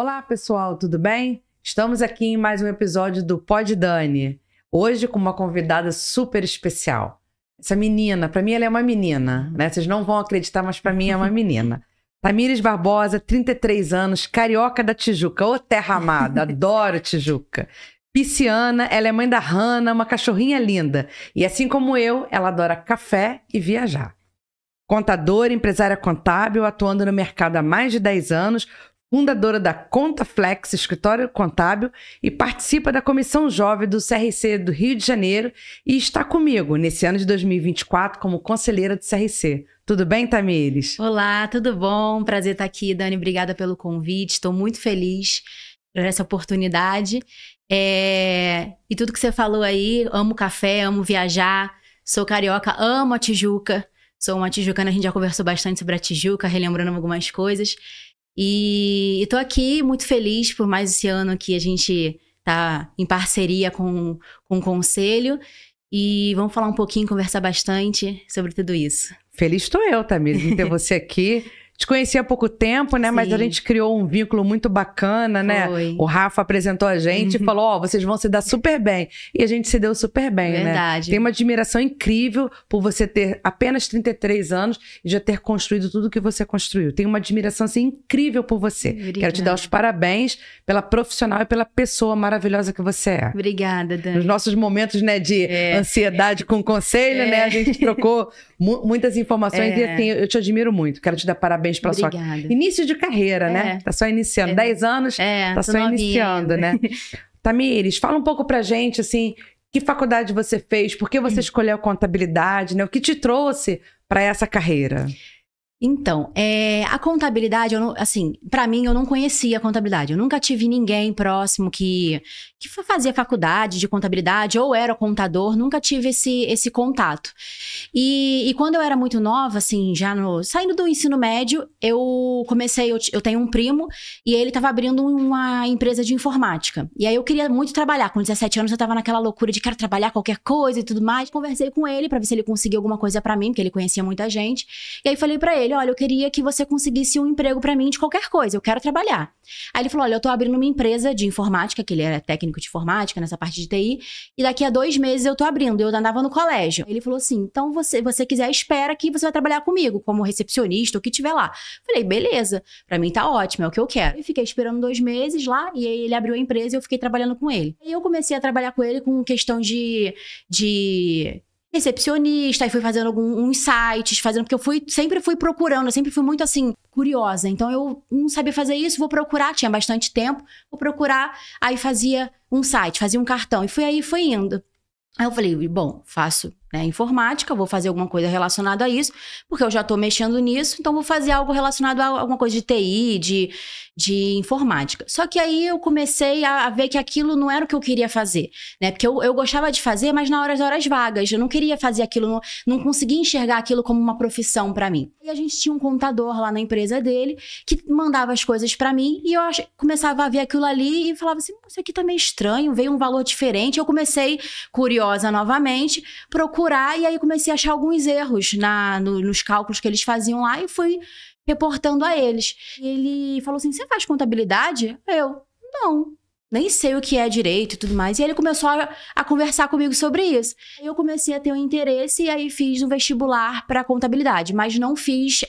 Olá, pessoal, tudo bem? Estamos aqui em mais um episódio do Pod Dani. Hoje com uma convidada super especial. Essa menina, para mim ela é uma menina, né? Vocês não vão acreditar, mas para mim é uma menina. Tamires Barbosa, 33 anos, carioca da Tijuca. Ô terra amada, adoro Tijuca. Pisciana, ela é mãe da Hannah, uma cachorrinha linda. E assim como eu, ela adora café e viajar. Contadora, empresária contábil, atuando no mercado há mais de 10 anos, fundadora da ContaFlex, escritório contábil, e participa da Comissão Jovem do CRC do Rio de Janeiro e está comigo nesse ano de 2024 como conselheira do CRC. Tudo bem, Tamires? Olá, tudo bom? Prazer estar aqui, Dani. Obrigada pelo convite. Estou muito feliz por essa oportunidade. E tudo que você falou aí, amo café, amo viajar, sou carioca, amo a Tijuca. Sou uma tijucana, a gente já conversou bastante sobre a Tijuca, relembrando algumas coisas. E tô aqui muito feliz por mais esse ano que a gente tá em parceria com o Conselho. E vamos falar um pouquinho, conversar bastante sobre tudo isso. Feliz estou eu, Tamires, de ter você aqui. Te conheci há pouco tempo, né? Sim. Mas a gente criou um vínculo muito bacana, né? Foi. O Rafa apresentou a gente e falou, vocês vão se dar super bem. E a gente se deu super bem, Verdade. Né? Tem uma admiração incrível por você ter apenas 33 anos e já ter construído tudo que você construiu. Tenho uma admiração, assim, incrível por você. Obrigada. Quero te dar os parabéns pela profissional e pela pessoa maravilhosa que você é. Obrigada, Dani. Nos nossos momentos, né, de ansiedade com o conselho, né? A gente trocou muitas informações e, assim, eu te admiro muito. Quero te dar parabéns pela sua início de carreira, né? Tá só iniciando. 10 anos, tá só iniciando, né? Tamires, fala um pouco pra gente, assim, que faculdade você fez? Por que você escolheu contabilidade, né? O que te trouxe pra essa carreira? Então, a contabilidade, pra mim, eu não conhecia a contabilidade. Eu nunca tive ninguém próximo que fazia faculdade de contabilidade ou era contador, nunca tive esse contato. E quando eu era muito nova, assim, saindo do ensino médio, eu tenho um primo e ele estava abrindo uma empresa de informática. E aí eu queria muito trabalhar. Com 17 anos eu estava naquela loucura de quero trabalhar qualquer coisa e tudo mais. Conversei com ele para ver se ele conseguia alguma coisa para mim, porque ele conhecia muita gente. E aí falei para ele, olha, eu queria que você conseguisse um emprego pra mim de qualquer coisa, eu quero trabalhar. Aí ele falou, olha, eu tô abrindo uma empresa de informática, que ele era técnico de informática, nessa parte de TI, e daqui a 2 meses eu tô abrindo, eu andava no colégio. Ele falou assim, então você quiser, espera que você vai trabalhar comigo, como recepcionista, o que tiver lá. Falei, beleza, pra mim tá ótimo, é o que eu quero. E fiquei esperando 2 meses lá, e aí ele abriu a empresa e eu fiquei trabalhando com ele. E eu comecei a trabalhar com ele com questão de recepcionista, aí fui fazendo uns sites, porque eu sempre fui procurando, eu sempre fui muito, assim, curiosa. Então, eu não sabia fazer isso, vou procurar, tinha bastante tempo, vou procurar, aí fazia um site, fazia um cartão, e foi indo. Aí eu falei, bom, faço, né, informática, vou fazer alguma coisa relacionada a isso, porque eu já tô mexendo nisso, então vou fazer algo relacionado a alguma coisa de TI, de informática. Só que aí eu comecei a ver que aquilo não era o que eu queria fazer, né? Porque eu gostava de fazer, mas nas horas vagas. Eu não queria fazer aquilo, não conseguia enxergar aquilo como uma profissão pra mim. E a gente tinha um contador lá na empresa dele que mandava as coisas pra mim e eu começava a ver aquilo ali e falava assim, isso aqui tá meio estranho, veio um valor diferente. Eu comecei, curiosa novamente, procurar e aí comecei a achar alguns erros nos cálculos que eles faziam lá e fui reportando a eles. E ele falou assim, você faz contabilidade? Eu, não, nem sei o que é direito e tudo mais. E ele começou a conversar comigo sobre isso. Aí eu comecei a ter um interesse e aí fiz um vestibular para contabilidade, mas não fiz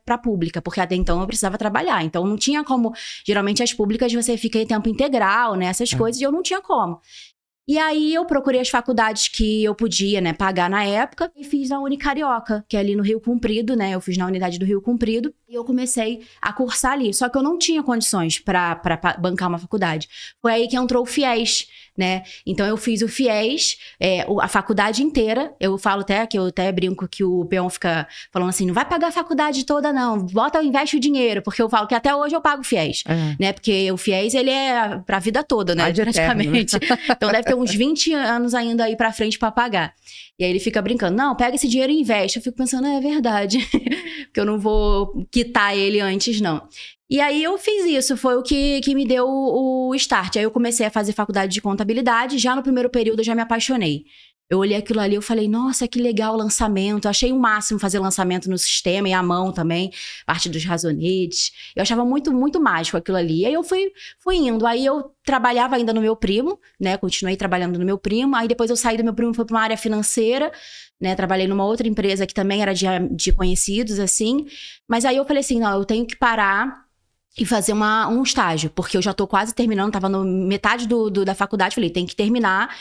para pública, porque até então eu precisava trabalhar. Então não tinha como, geralmente as públicas você fica em tempo integral, né, essas coisas, e eu não tinha como. E aí eu procurei as faculdades que eu podia, né, pagar na época e fiz na Unicarioca, que é ali no Rio Comprido, né? Eu fiz na unidade do Rio Comprido e eu comecei a cursar ali. Só que eu não tinha condições para bancar uma faculdade. Foi aí que entrou o FIES, né? Então eu fiz o FIES, a faculdade inteira. Eu falo que eu até brinco que o peão fica falando assim, não vai pagar a faculdade toda não, investe o dinheiro, porque eu falo que até hoje eu pago o FIES, né? Porque o FIES, ele é pra vida toda, né? Praticamente. Então deve ter uns 20 anos ainda aí pra frente pra pagar. E aí ele fica brincando, não, pega esse dinheiro e investe. Eu fico pensando, é verdade, porque eu não vou quitar ele antes, não. E aí eu fiz isso, foi o que me deu o start. Aí eu comecei a fazer faculdade de contabilidade, já no primeiro período eu já me apaixonei. Eu olhei aquilo ali, eu falei, nossa, que legal o lançamento. Eu achei o máximo fazer lançamento no sistema e à mão também, parte dos razonetes. Eu achava muito, muito mágico aquilo ali. E aí eu fui indo. Aí eu trabalhava ainda no meu primo, né? Continuei trabalhando no meu primo. Aí depois eu saí do meu primo, fui para uma área financeira, né? Trabalhei numa outra empresa que também era de conhecidos, assim. Mas aí eu falei assim, não, eu tenho que parar e fazer um estágio, porque eu já tô quase terminando, tava no metade da faculdade, falei, tem que terminar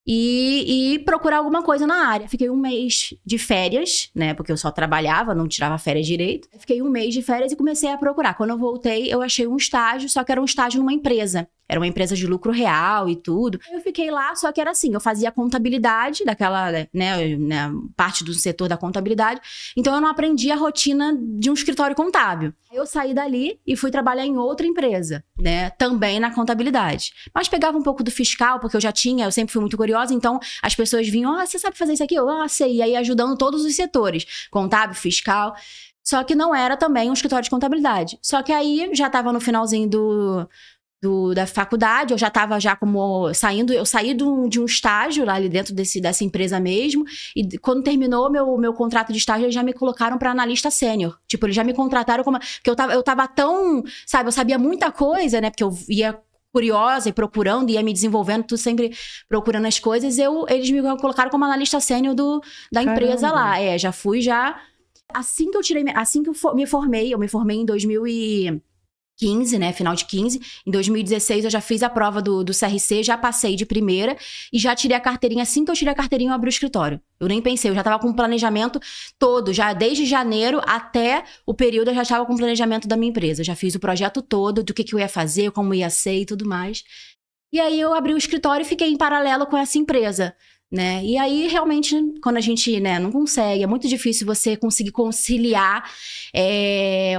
e procurar alguma coisa na área. Fiquei 1 mês de férias, né, porque eu só trabalhava, não tirava férias direito. Fiquei 1 mês de férias e comecei a procurar. Quando eu voltei, eu achei um estágio, só que era um estágio numa empresa. Era uma empresa de lucro real e tudo. Eu fiquei lá, só que era assim, eu fazia contabilidade daquela, né, parte do setor da contabilidade. Então eu não aprendi a rotina de um escritório contábil. Eu saí dali e fui trabalhar em outra empresa, né, também na contabilidade. Mas pegava um pouco do fiscal, porque eu sempre fui muito curiosa, então as pessoas vinham, você sabe fazer isso aqui? Eu, sei. E aí ajudando todos os setores, contábil, fiscal. Só que não era também um escritório de contabilidade. Só que aí já estava no finalzinho da faculdade, eu já estava como saindo, eu saí de um estágio lá ali dentro dessa empresa mesmo, e quando terminou meu contrato de estágio, eles já me colocaram para analista sênior. Tipo, eles já me contrataram porque eu tava tão, sabe, eu sabia muita coisa, né, porque eu ia curiosa e procurando, ia me desenvolvendo, tudo sempre procurando as coisas, eles me colocaram como analista sênior da empresa lá. Já fui assim que eu me formei em 2015, né, final de 15. Em 2016 eu já fiz a prova do CRC, já passei de primeira e já tirei a carteirinha. Assim que eu tirei a carteirinha, eu abri o escritório. Eu nem pensei, eu já tava com o planejamento todo, já desde janeiro até o período eu já estava com o planejamento da minha empresa. Eu já fiz o projeto todo, do que eu ia fazer, como ia ser e tudo mais. E aí eu abri o escritório e fiquei em paralelo com essa empresa, né? E aí, realmente, quando a gente, né, não consegue, é muito difícil você conseguir conciliar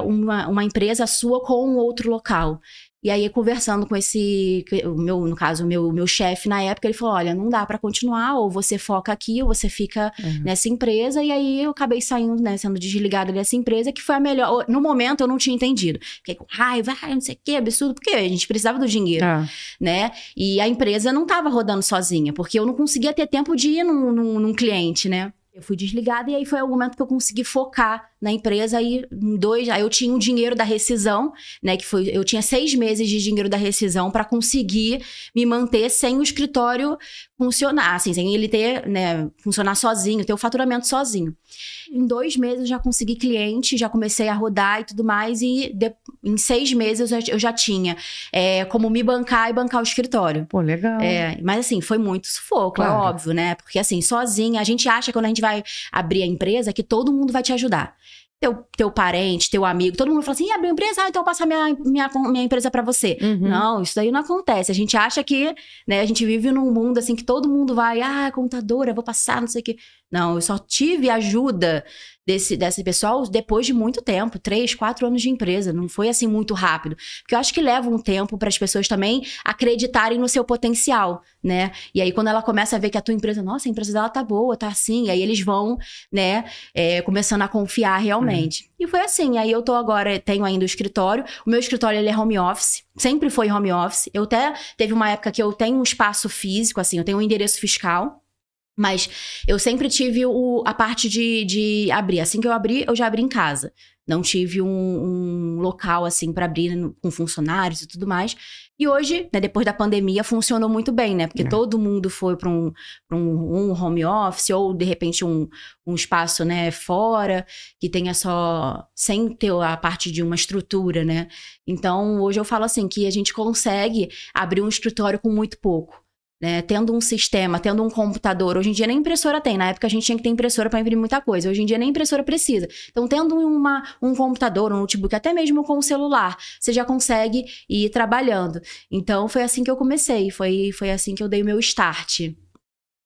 uma empresa sua com um outro local. E aí, conversando com no caso, o meu chefe na época, ele falou, olha, não dá pra continuar, ou você foca aqui, ou você fica nessa empresa. E aí, eu acabei saindo, né, sendo desligada dessa empresa, que foi a melhor. No momento, eu não tinha entendido. Fiquei com raiva, não sei o que, absurdo, porque a gente precisava do dinheiro, né? E a empresa não tava rodando sozinha, porque eu não conseguia ter tempo de ir num cliente, né? Eu fui desligada e aí foi o momento que eu consegui focar na empresa. Aí eu tinha o dinheiro da rescisão, né? Eu tinha 6 meses de dinheiro da rescisão para conseguir me manter sem o escritório funcionar, assim, sem ele ter, né, funcionar sozinho, ter o faturamento sozinho. Em 2 meses eu já consegui cliente, já comecei a rodar e tudo mais, e em 6 meses eu já tinha como me bancar e bancar o escritório. Pô, legal. Mas assim, foi muito sufoco, claro. É óbvio, né? Porque assim, sozinha, a gente acha que quando a gente vai abrir a empresa que todo mundo vai te ajudar. Teu parente, teu amigo, todo mundo fala assim, abriu empresa? Então eu passo a minha empresa pra você. Não, isso daí não acontece. A gente acha que, né, a gente vive num mundo assim que todo mundo vai, contadora, vou passar, não sei o quê. Não, eu só tive ajuda desse pessoal depois de muito tempo, 3, 4 anos de empresa. Não foi assim muito rápido. Porque eu acho que leva um tempo para as pessoas também acreditarem no seu potencial, né? E aí quando ela começa a ver que a tua empresa, nossa, a empresa dela tá boa, tá assim, aí eles vão, né, começando a confiar realmente. E foi assim, aí eu tenho ainda o escritório. O meu escritório, ele é home office, sempre foi home office. Eu até teve uma época que eu tenho um espaço físico, assim, eu tenho um endereço fiscal. Mas eu sempre tive a parte de abrir. Assim que eu abri, eu já abri em casa. Não tive um local, assim, para abrir com funcionários e tudo mais. E hoje, né, depois da pandemia, funcionou muito bem, né? Porque todo mundo foi para um home office ou, de repente, um espaço, né, fora, que tenha sem ter a parte de uma estrutura, né? Então, hoje eu falo assim, que a gente consegue abrir um escritório com muito pouco. Né, tendo um sistema, tendo um computador. Hoje em dia nem impressora tem. Na época a gente tinha que ter impressora para imprimir muita coisa. Hoje em dia nem impressora precisa. Então, tendo um computador, um notebook, até mesmo com o celular, você já consegue ir trabalhando. Então, foi assim que eu comecei. Foi assim que eu dei o meu start.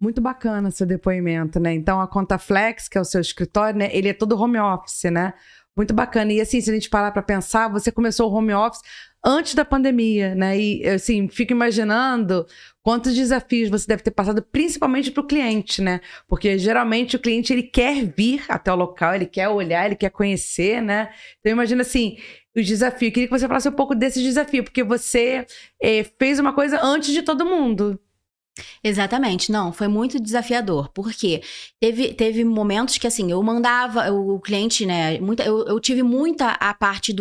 Muito bacana seu depoimento, né? Então, a Contaflex, que é o seu escritório, né? Ele é todo home office, né? Muito bacana. E assim, se a gente parar para pensar, você começou o home office antes da pandemia, né? E assim, fico imaginando quantos desafios você deve ter passado, principalmente para o cliente, né? Porque geralmente o cliente, ele quer vir até o local, ele quer olhar, ele quer conhecer, né? Então, imagina assim, os desafios. Eu queria que você falasse um pouco desse desafio, porque você fez uma coisa antes de todo mundo. Exatamente, não, foi muito desafiador, porque teve momentos que, assim, eu mandava o cliente, né, eu tive muita a parte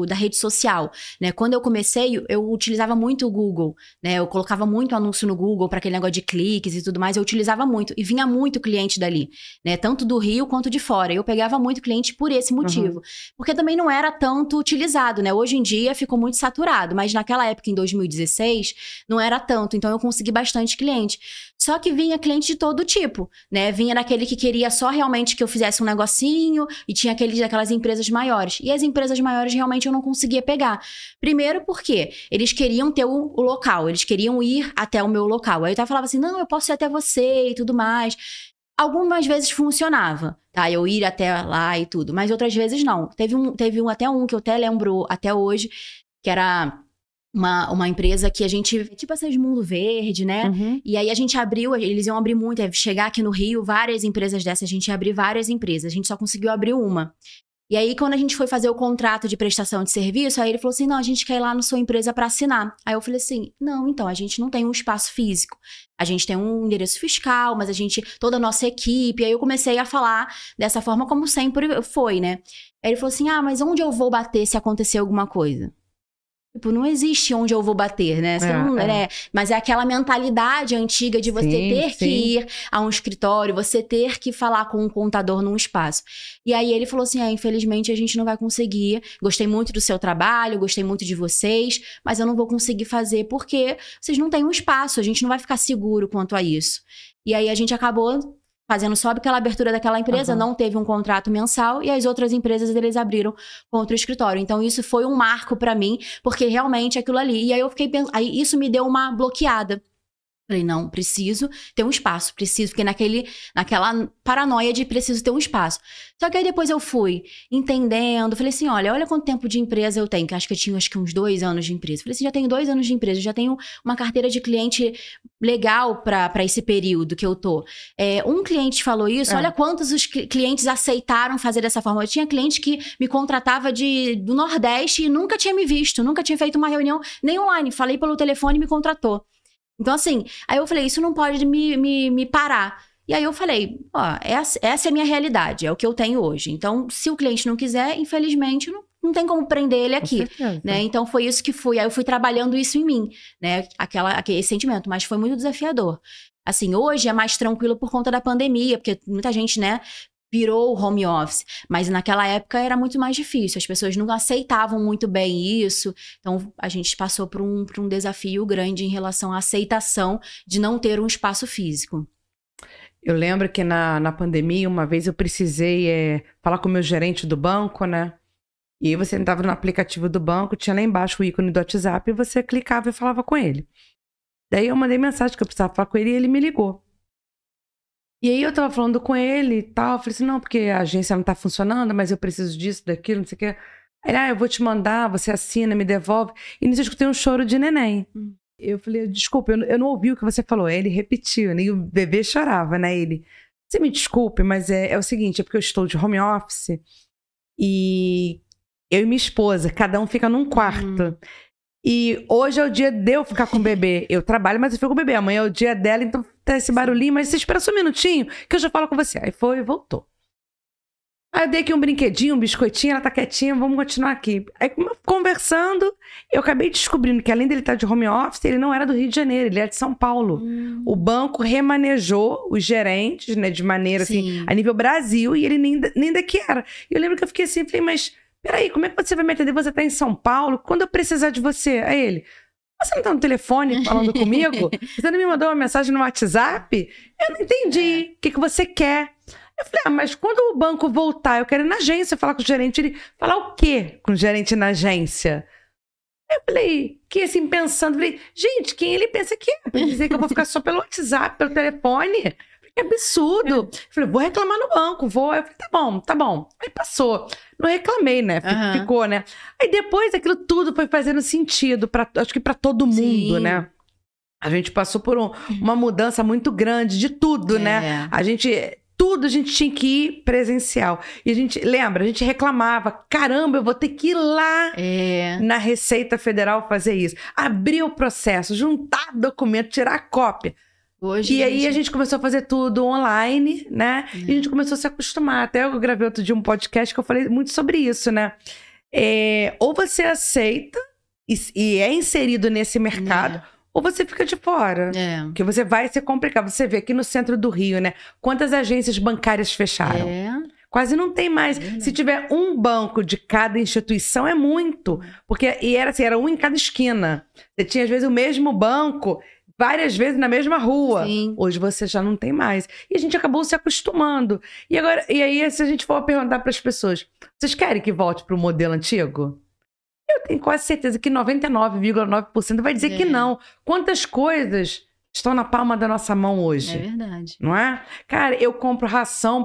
da rede social, né, quando eu comecei, eu utilizava muito o Google, né, eu colocava muito anúncio no Google para aquele negócio de cliques e tudo mais, eu utilizava muito, e vinha muito cliente dali, né, tanto do Rio quanto de fora, eu pegava muito cliente por esse motivo, porque também não era tanto utilizado, né, hoje em dia ficou muito saturado, mas naquela época, em 2016, não era tanto, então eu consegui bastante cliente. Só que vinha cliente de todo tipo, né? Vinha daquele que queria só realmente que eu fizesse um negocinho e tinha daquelas empresas maiores. E as empresas maiores realmente eu não conseguia pegar. Primeiro porque eles queriam ter o local, eles queriam ir até o meu local. Aí eu falava assim, não, eu posso ir até você e tudo mais. Algumas vezes funcionava, tá? Eu ir até lá e tudo, mas outras vezes não. Teve até um que eu até lembro até hoje, que era uma empresa que a gente, tipo essas Mundo Verde, né? E aí a gente abriu, eles iam abrir muito, chegar aqui no Rio, várias empresas dessas, a gente ia abrir várias empresas, a gente só conseguiu abrir uma. E aí, quando a gente foi fazer o contrato de prestação de serviço, aí ele falou assim, não, a gente quer ir lá na sua empresa para assinar. Aí eu falei assim, não, então, a gente não tem um espaço físico. A gente tem um endereço fiscal, mas toda a nossa equipe. Aí eu comecei a falar dessa forma como sempre foi, né? Aí ele falou assim, mas onde eu vou bater se acontecer alguma coisa? Tipo, não existe onde eu vou bater, né? Né? Mas é aquela mentalidade antiga de você ter que ir a um escritório, você ter que falar com um contador num espaço. E aí ele falou assim, infelizmente a gente não vai conseguir. Gostei muito do seu trabalho, gostei muito de vocês, mas eu não vou conseguir fazer porque vocês não têm um espaço, a gente não vai ficar seguro quanto a isso. E aí a gente acabou fazendo só aquela abertura daquela empresa, não teve um contrato mensal, e as outras empresas eles abriram contra o escritório. Então isso foi um marco pra mim, porque realmente aquilo ali. E aí eu fiquei pensando, aí isso me deu uma bloqueada. Falei, não, preciso ter um espaço, fiquei naquela paranoia de preciso ter um espaço. Só que aí depois eu fui entendendo, falei assim, olha quanto tempo de empresa eu tenho, que acho que eu tinha uns 2 anos de empresa. Falei assim, já tenho 2 anos de empresa, já tenho uma carteira de cliente legal para esse período que eu tô. Um cliente falou isso, olha quantos os clientes aceitaram fazer dessa forma. Eu tinha cliente que me contratava do Nordeste e nunca tinha me visto, nunca tinha feito uma reunião nem online, falei pelo telefone e me contratou. Então, assim, aí eu falei, isso não pode me parar. E aí eu falei, essa é a minha realidade, é o que eu tenho hoje. Então, se o cliente não quiser, infelizmente, não tem como prender ele aqui, né? Então, foi isso que fui. Aí eu fui trabalhando isso em mim, né? Aquele sentimento, mas foi muito desafiador. Assim, hoje é mais tranquilo por conta da pandemia, porque muita gente, né, virou o home office, mas naquela época era muito mais difícil, as pessoas não aceitavam muito bem isso, então a gente passou por um desafio grande em relação à aceitação de não ter um espaço físico. Eu lembro que na pandemia, uma vez eu precisei falar com o meu gerente do banco, né? E aí você entrava no aplicativo do banco, tinha lá embaixo o ícone do WhatsApp e você clicava e falava com ele. Daí eu mandei mensagem que eu precisava falar com ele e ele me ligou. E aí eu tava falando com ele e tal, eu falei assim, não, porque a agência não tá funcionando, mas eu preciso disso, daquilo, não sei o quê. Aí, eu vou te mandar, você assina, me devolve. E nisso eu escutei um choro de neném. Eu falei, desculpa, eu não ouvi o que você falou. Aí ele repetiu, né? E o bebê chorava, né? Ele, você me desculpe, mas é o seguinte, é porque eu estou de home office e eu e minha esposa, cada um fica num quarto. E hoje é o dia de eu ficar com o bebê. Eu trabalho, mas eu fico com o bebê. Amanhã é o dia dela, então tá esse barulhinho. Mas você espera só um minutinho que eu já falo com você. Aí foi e voltou. Aí eu dei aqui um brinquedinho, um biscoitinho. Ela tá quietinha, vamos continuar aqui. Aí conversando, eu acabei descobrindo que além dele estar de home office, ele não era do Rio de Janeiro, ele era de São Paulo. O banco remanejou os gerentes, né, de maneira assim, a nível Brasil, e ele nem daqui era. E eu lembro que eu fiquei assim, falei, mas peraí, como é que você vai me atender? Você tá em São Paulo? Quando eu precisar de você? Aí ele, você não tá no telefone falando comigo? Você não me mandou uma mensagem no WhatsApp? Eu não entendi. O que você quer? Eu falei, mas quando o banco voltar, eu quero ir na agência falar com o gerente. Ele, falar o quê com o gerente na agência? Eu falei, que assim, pensando, falei, gente, quem ele pensa que é? Pra dizer que eu vou ficar só pelo WhatsApp, pelo telefone? Que absurdo. Eu falei, vou reclamar no banco, vou. Eu falei, tá bom. Aí passou. Não reclamei, né? Ficou, né? Aí depois aquilo tudo foi fazendo sentido, acho que pra todo mundo, né? A gente passou por uma mudança muito grande de tudo, né? tudo a gente tinha que ir presencial. E a gente, lembra, a gente reclamava, caramba, eu vou ter que ir lá na Receita Federal fazer isso. Abrir o processo, juntar documento, tirar a cópia. Hoje, e aí a gente começou a fazer tudo online, né? E a gente começou a se acostumar. Até eu gravei outro dia um podcast que eu falei muito sobre isso, né? Ou você aceita e é inserido nesse mercado, ou você fica de fora. Porque você vai se complicar. Você vê aqui no centro do Rio, né? Quantas agências bancárias fecharam? Quase não tem mais. Se tiver um banco de cada instituição, é muito. Porque era um em cada esquina. Você tinha, às vezes, o mesmo banco várias vezes na mesma rua. Sim. Hoje você já não tem mais. E a gente acabou se acostumando. E aí, se a gente for perguntar para as pessoas, vocês querem que volte para o modelo antigo? Eu tenho quase certeza que 99,9% vai dizer que não. Quantas coisas estão na palma da nossa mão hoje? É verdade. Não é? Cara, eu compro ração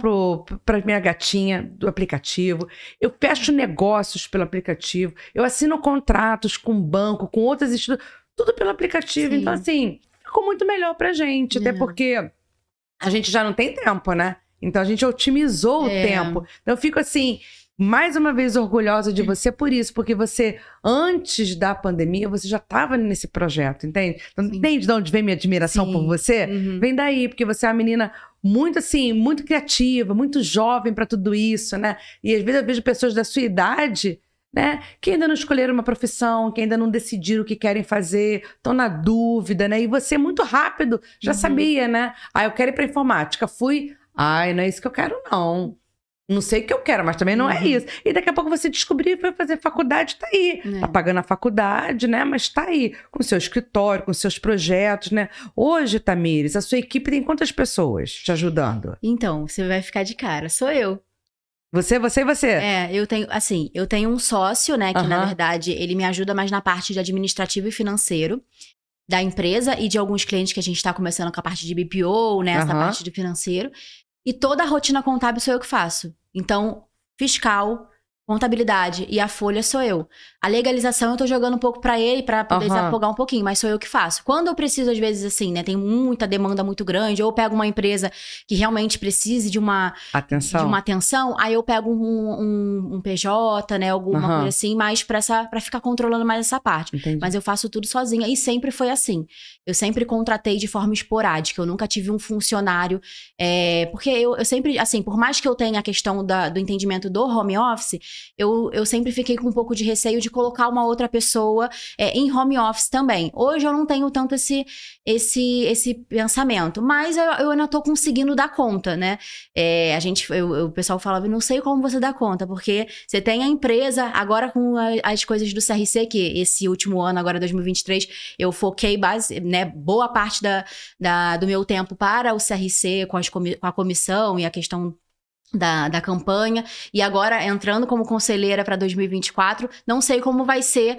para minha gatinha do aplicativo. Eu fecho negócios pelo aplicativo. Eu assino contratos com banco, com outras instituições. Tudo pelo aplicativo. Sim. Então, assim, ficou muito melhor pra gente. Até porque a gente já não tem tempo, né? Então, a gente otimizou o tempo. Então, eu fico, assim, mais uma vez orgulhosa de você por isso. Porque você, antes da pandemia, você já estava nesse projeto, entende? Então, entende de onde vem minha admiração por você? Vem daí, porque você é uma menina muito, assim, muito criativa, muito jovem pra tudo isso, né? E, às vezes, eu vejo pessoas da sua idade, né, que ainda não escolheram uma profissão, que ainda não decidiram o que querem fazer, estão na dúvida, né? E você, muito rápido, já sabia, né? Eu quero ir para informática. Fui, não é isso que eu quero, não. Não sei o que eu quero, mas também não é isso. E daqui a pouco você descobriu e foi fazer faculdade, tá aí. Tá pagando a faculdade, né? Mas tá aí, com seu escritório, com seus projetos, né? Hoje, Tamires, a sua equipe tem quantas pessoas te ajudando? Então, você vai ficar de cara. Sou eu. Você e você? Eu tenho um sócio, né, que na verdade ele me ajuda mais na parte de administrativo e financeiro da empresa e de alguns clientes que a gente tá começando com a parte de BPO, né, essa parte de financeiro. E toda a rotina contábil sou eu que faço. Então, fiscal, contabilidade e a folha sou eu. A legalização eu tô jogando um pouco pra ele, pra poder desafogar um pouquinho, mas sou eu que faço. Quando eu preciso, às vezes, assim, né, tem muita demanda muito grande, ou eu pego uma empresa que realmente precise de uma atenção, aí eu pego um PJ, né, alguma coisa assim, mais pra ficar controlando mais essa parte. Entendi. Mas eu faço tudo sozinha e sempre foi assim. Eu sempre contratei de forma esporádica, eu nunca tive um funcionário, porque eu sempre, assim, por mais que eu tenha a questão do entendimento do home office, eu sempre fiquei com um pouco de receio de colocar uma outra pessoa em home office também. Hoje eu não tenho tanto esse pensamento, mas eu ainda tô conseguindo dar conta, né? O pessoal falava, não sei como você dá conta, porque você tem a empresa, agora com as coisas do CRC, que esse último ano, agora 2023, eu foquei boa parte do meu tempo para o CRC, com a comissão e a questão da campanha, e agora entrando como conselheira para 2024, não sei como vai ser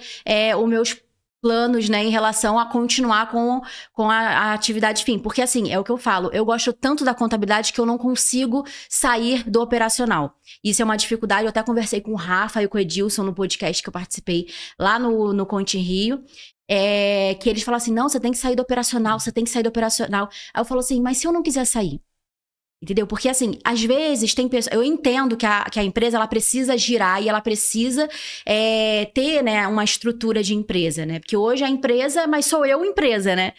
os meus planos, né, em relação a continuar com a atividade fim, porque assim, é o que eu falo, eu gosto tanto da contabilidade que eu não consigo sair do operacional. Isso é uma dificuldade, eu até conversei com o Rafa e com o Edilson no podcast que eu participei lá no Conte em Rio, que eles falam assim, não, você tem que sair do operacional, você tem que sair do operacional. Aí eu falo assim, mas se eu não quiser sair? Entendeu? Porque, assim, às vezes tem pessoas... Eu entendo que a empresa, ela precisa girar e ela precisa ter, né, uma estrutura de empresa, né? Porque hoje a empresa, mas sou eu empresa, né?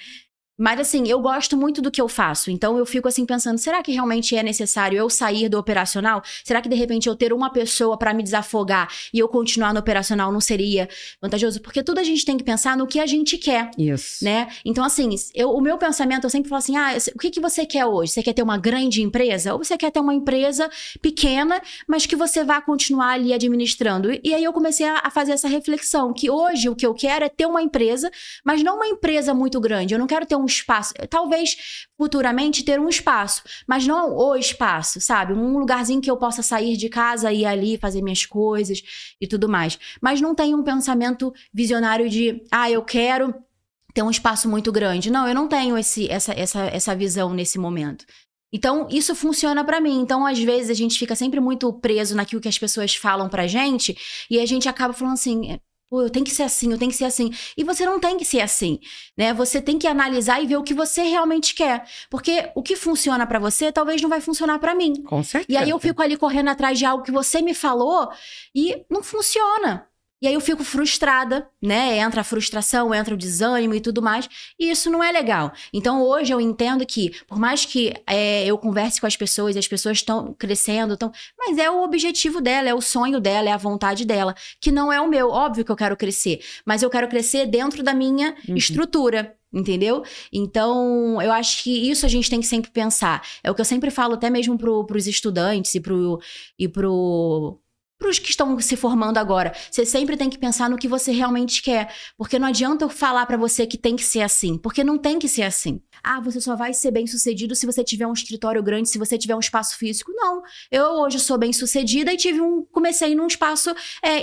Mas, assim, eu gosto muito do que eu faço. Então, eu fico, assim, pensando, será que realmente é necessário eu sair do operacional? Será que, de repente, eu ter uma pessoa para me desafogar e eu continuar no operacional não seria vantajoso? Porque tudo a gente tem que pensar no que a gente quer. Isso. Né? Então, assim, o meu pensamento, eu sempre falo assim, o que você quer hoje? Você quer ter uma grande empresa? Ou você quer ter uma empresa pequena, mas que você vá continuar ali administrando? E aí eu comecei a fazer essa reflexão, que hoje o que eu quero é ter uma empresa, mas não uma empresa muito grande. Eu não quero ter um espaço, talvez futuramente ter um espaço, mas não o espaço, sabe? Um lugarzinho que eu possa sair de casa e ir ali fazer minhas coisas e tudo mais. Mas não tenho um pensamento visionário de, eu quero ter um espaço muito grande. Não, eu não tenho essa visão nesse momento. Então, isso funciona pra mim. Então, às vezes, a gente fica sempre muito preso naquilo que as pessoas falam pra gente e a gente acaba falando assim, Pô, eu tenho que ser assim, eu tenho que ser assim. E você não tem que ser assim, né? Você tem que analisar e ver o que você realmente quer. Porque o que funciona pra você, talvez não vai funcionar pra mim. Com certeza. E aí eu fico ali correndo atrás de algo que você me falou e não funciona. E aí eu fico frustrada, né? Entra a frustração, entra o desânimo e tudo mais. E isso não é legal. Então hoje eu entendo que, por mais que eu converse com as pessoas estão crescendo, mas é o objetivo dela, é o sonho dela, é a vontade dela, que não é o meu. Óbvio que eu quero crescer, mas eu quero crescer dentro da minha estrutura. Entendeu? Então, eu acho que isso a gente tem que sempre pensar. É o que eu sempre falo até mesmo pros estudantes e pros que estão se formando agora. Você sempre tem que pensar no que você realmente quer. Porque não adianta eu falar pra você que tem que ser assim. Porque não tem que ser assim. Ah, você só vai ser bem-sucedido se você tiver um escritório grande, se você tiver um espaço físico. Não. Eu hoje sou bem-sucedida e comecei num espaço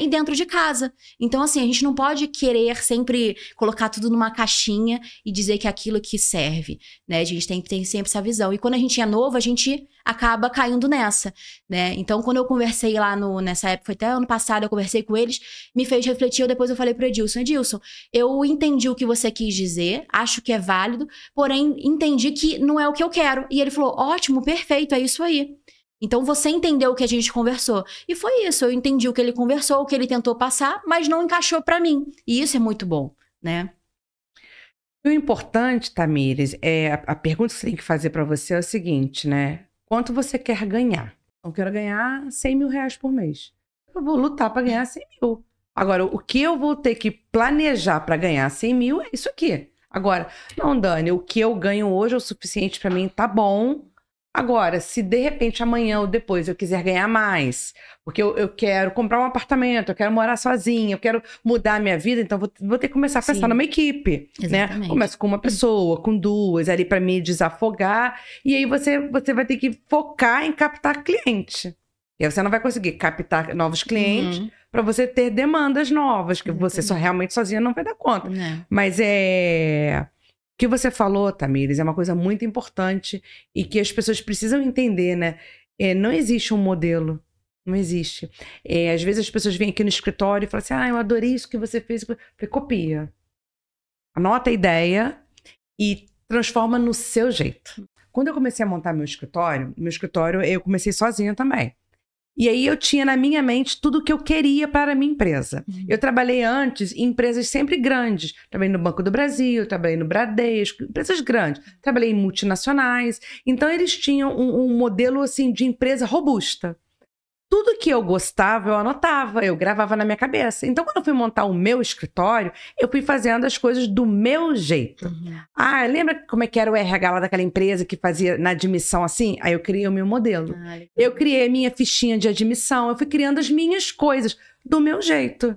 dentro de casa. Então, assim, a gente não pode querer sempre colocar tudo numa caixinha e dizer que é aquilo que serve, né? A gente tem que ter sempre essa visão. E quando a gente é novo, a gente acaba caindo nessa, né? Então, quando eu conversei lá nessa época, foi até ano passado, eu conversei com eles, me fez refletir, depois eu falei pro Edilson, eu entendi o que você quis dizer, acho que é válido, porém, entendi que não é o que eu quero. E ele falou, ótimo, perfeito, é isso aí. Então, você entendeu o que a gente conversou. E foi isso, eu entendi o que ele conversou, o que ele tentou passar, mas não encaixou pra mim. E isso é muito bom, né? O importante, Tamires, a pergunta que você tem que fazer pra você é o seguinte, né? Quanto você quer ganhar? Eu quero ganhar 100 mil reais por mês. Eu vou lutar para ganhar 100 mil. Agora, o que eu vou ter que planejar para ganhar 100 mil é isso aqui. Agora, não, Dani, o que eu ganho hoje é o suficiente para mim, tá bom. Agora, se de repente amanhã ou depois eu quiser ganhar mais, porque eu quero comprar um apartamento, eu quero morar sozinha, eu quero mudar a minha vida, então vou ter que começar a pensar numa equipe, Exatamente. né? Começo com uma pessoa, com duas, ali para me desafogar, e aí você vai ter que focar em captar cliente. E aí você não vai conseguir captar novos clientes para você ter demandas novas, que você realmente sozinha não vai dar conta. Mas o que você falou, Tamires, é uma coisa muito importante e que as pessoas precisam entender, né? Não existe um modelo. Não existe. Às vezes as pessoas vêm aqui no escritório e falam assim, eu adorei isso que você fez. Eu falei, copia. Anota a ideia e transforma no seu jeito. Quando eu comecei a montar meu escritório eu comecei sozinha também. E aí eu tinha na minha mente tudo o que eu queria para a minha empresa. Eu trabalhei antes em empresas sempre grandes. Trabalhei no Banco do Brasil, trabalhei no Bradesco, empresas grandes. Trabalhei em multinacionais. Então eles tinham um modelo assim de empresa robusta. Tudo que eu gostava, eu anotava, eu gravava na minha cabeça. Então, quando eu fui montar o meu escritório, eu fui fazendo as coisas do meu jeito. Lembra como é que era o RH lá daquela empresa que fazia na admissão assim? Aí eu criei o meu modelo. Eu criei a minha fichinha de admissão, eu fui criando as minhas coisas do meu jeito.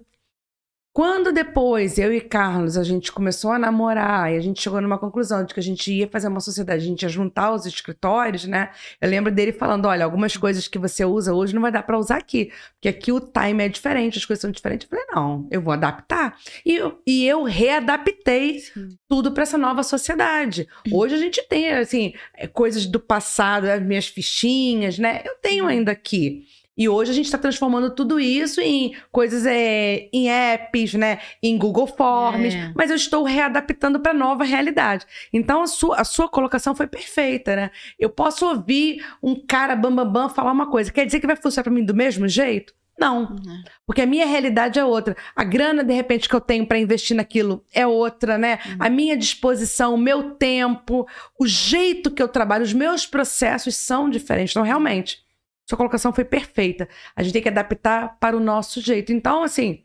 Quando depois eu e Carlos, a gente começou a namorar e a gente chegou numa conclusão de que a gente ia fazer uma sociedade, a gente ia juntar os escritórios, né? Eu lembro dele falando, olha, algumas coisas que você usa hoje não vai dar para usar aqui, porque aqui o time é diferente, as coisas são diferentes. Eu falei, não, eu vou adaptar. E eu readaptei tudo para essa nova sociedade. Hoje a gente tem, assim, coisas do passado, as minhas fichinhas, né? Eu tenho ainda aqui. E hoje a gente está transformando tudo isso em coisas, em apps, né? Em Google Forms. Mas eu estou readaptando para a nova realidade. Então, a sua colocação foi perfeita, né? Eu posso ouvir um cara bambambam falar uma coisa. Quer dizer que vai funcionar para mim do mesmo jeito? Não. Porque a minha realidade é outra. A grana, de repente, que eu tenho para investir naquilo é outra, né? A minha disposição, o meu tempo, o jeito que eu trabalho, os meus processos são diferentes. Então, realmente... Sua colocação foi perfeita. A gente tem que adaptar para o nosso jeito. Então, assim,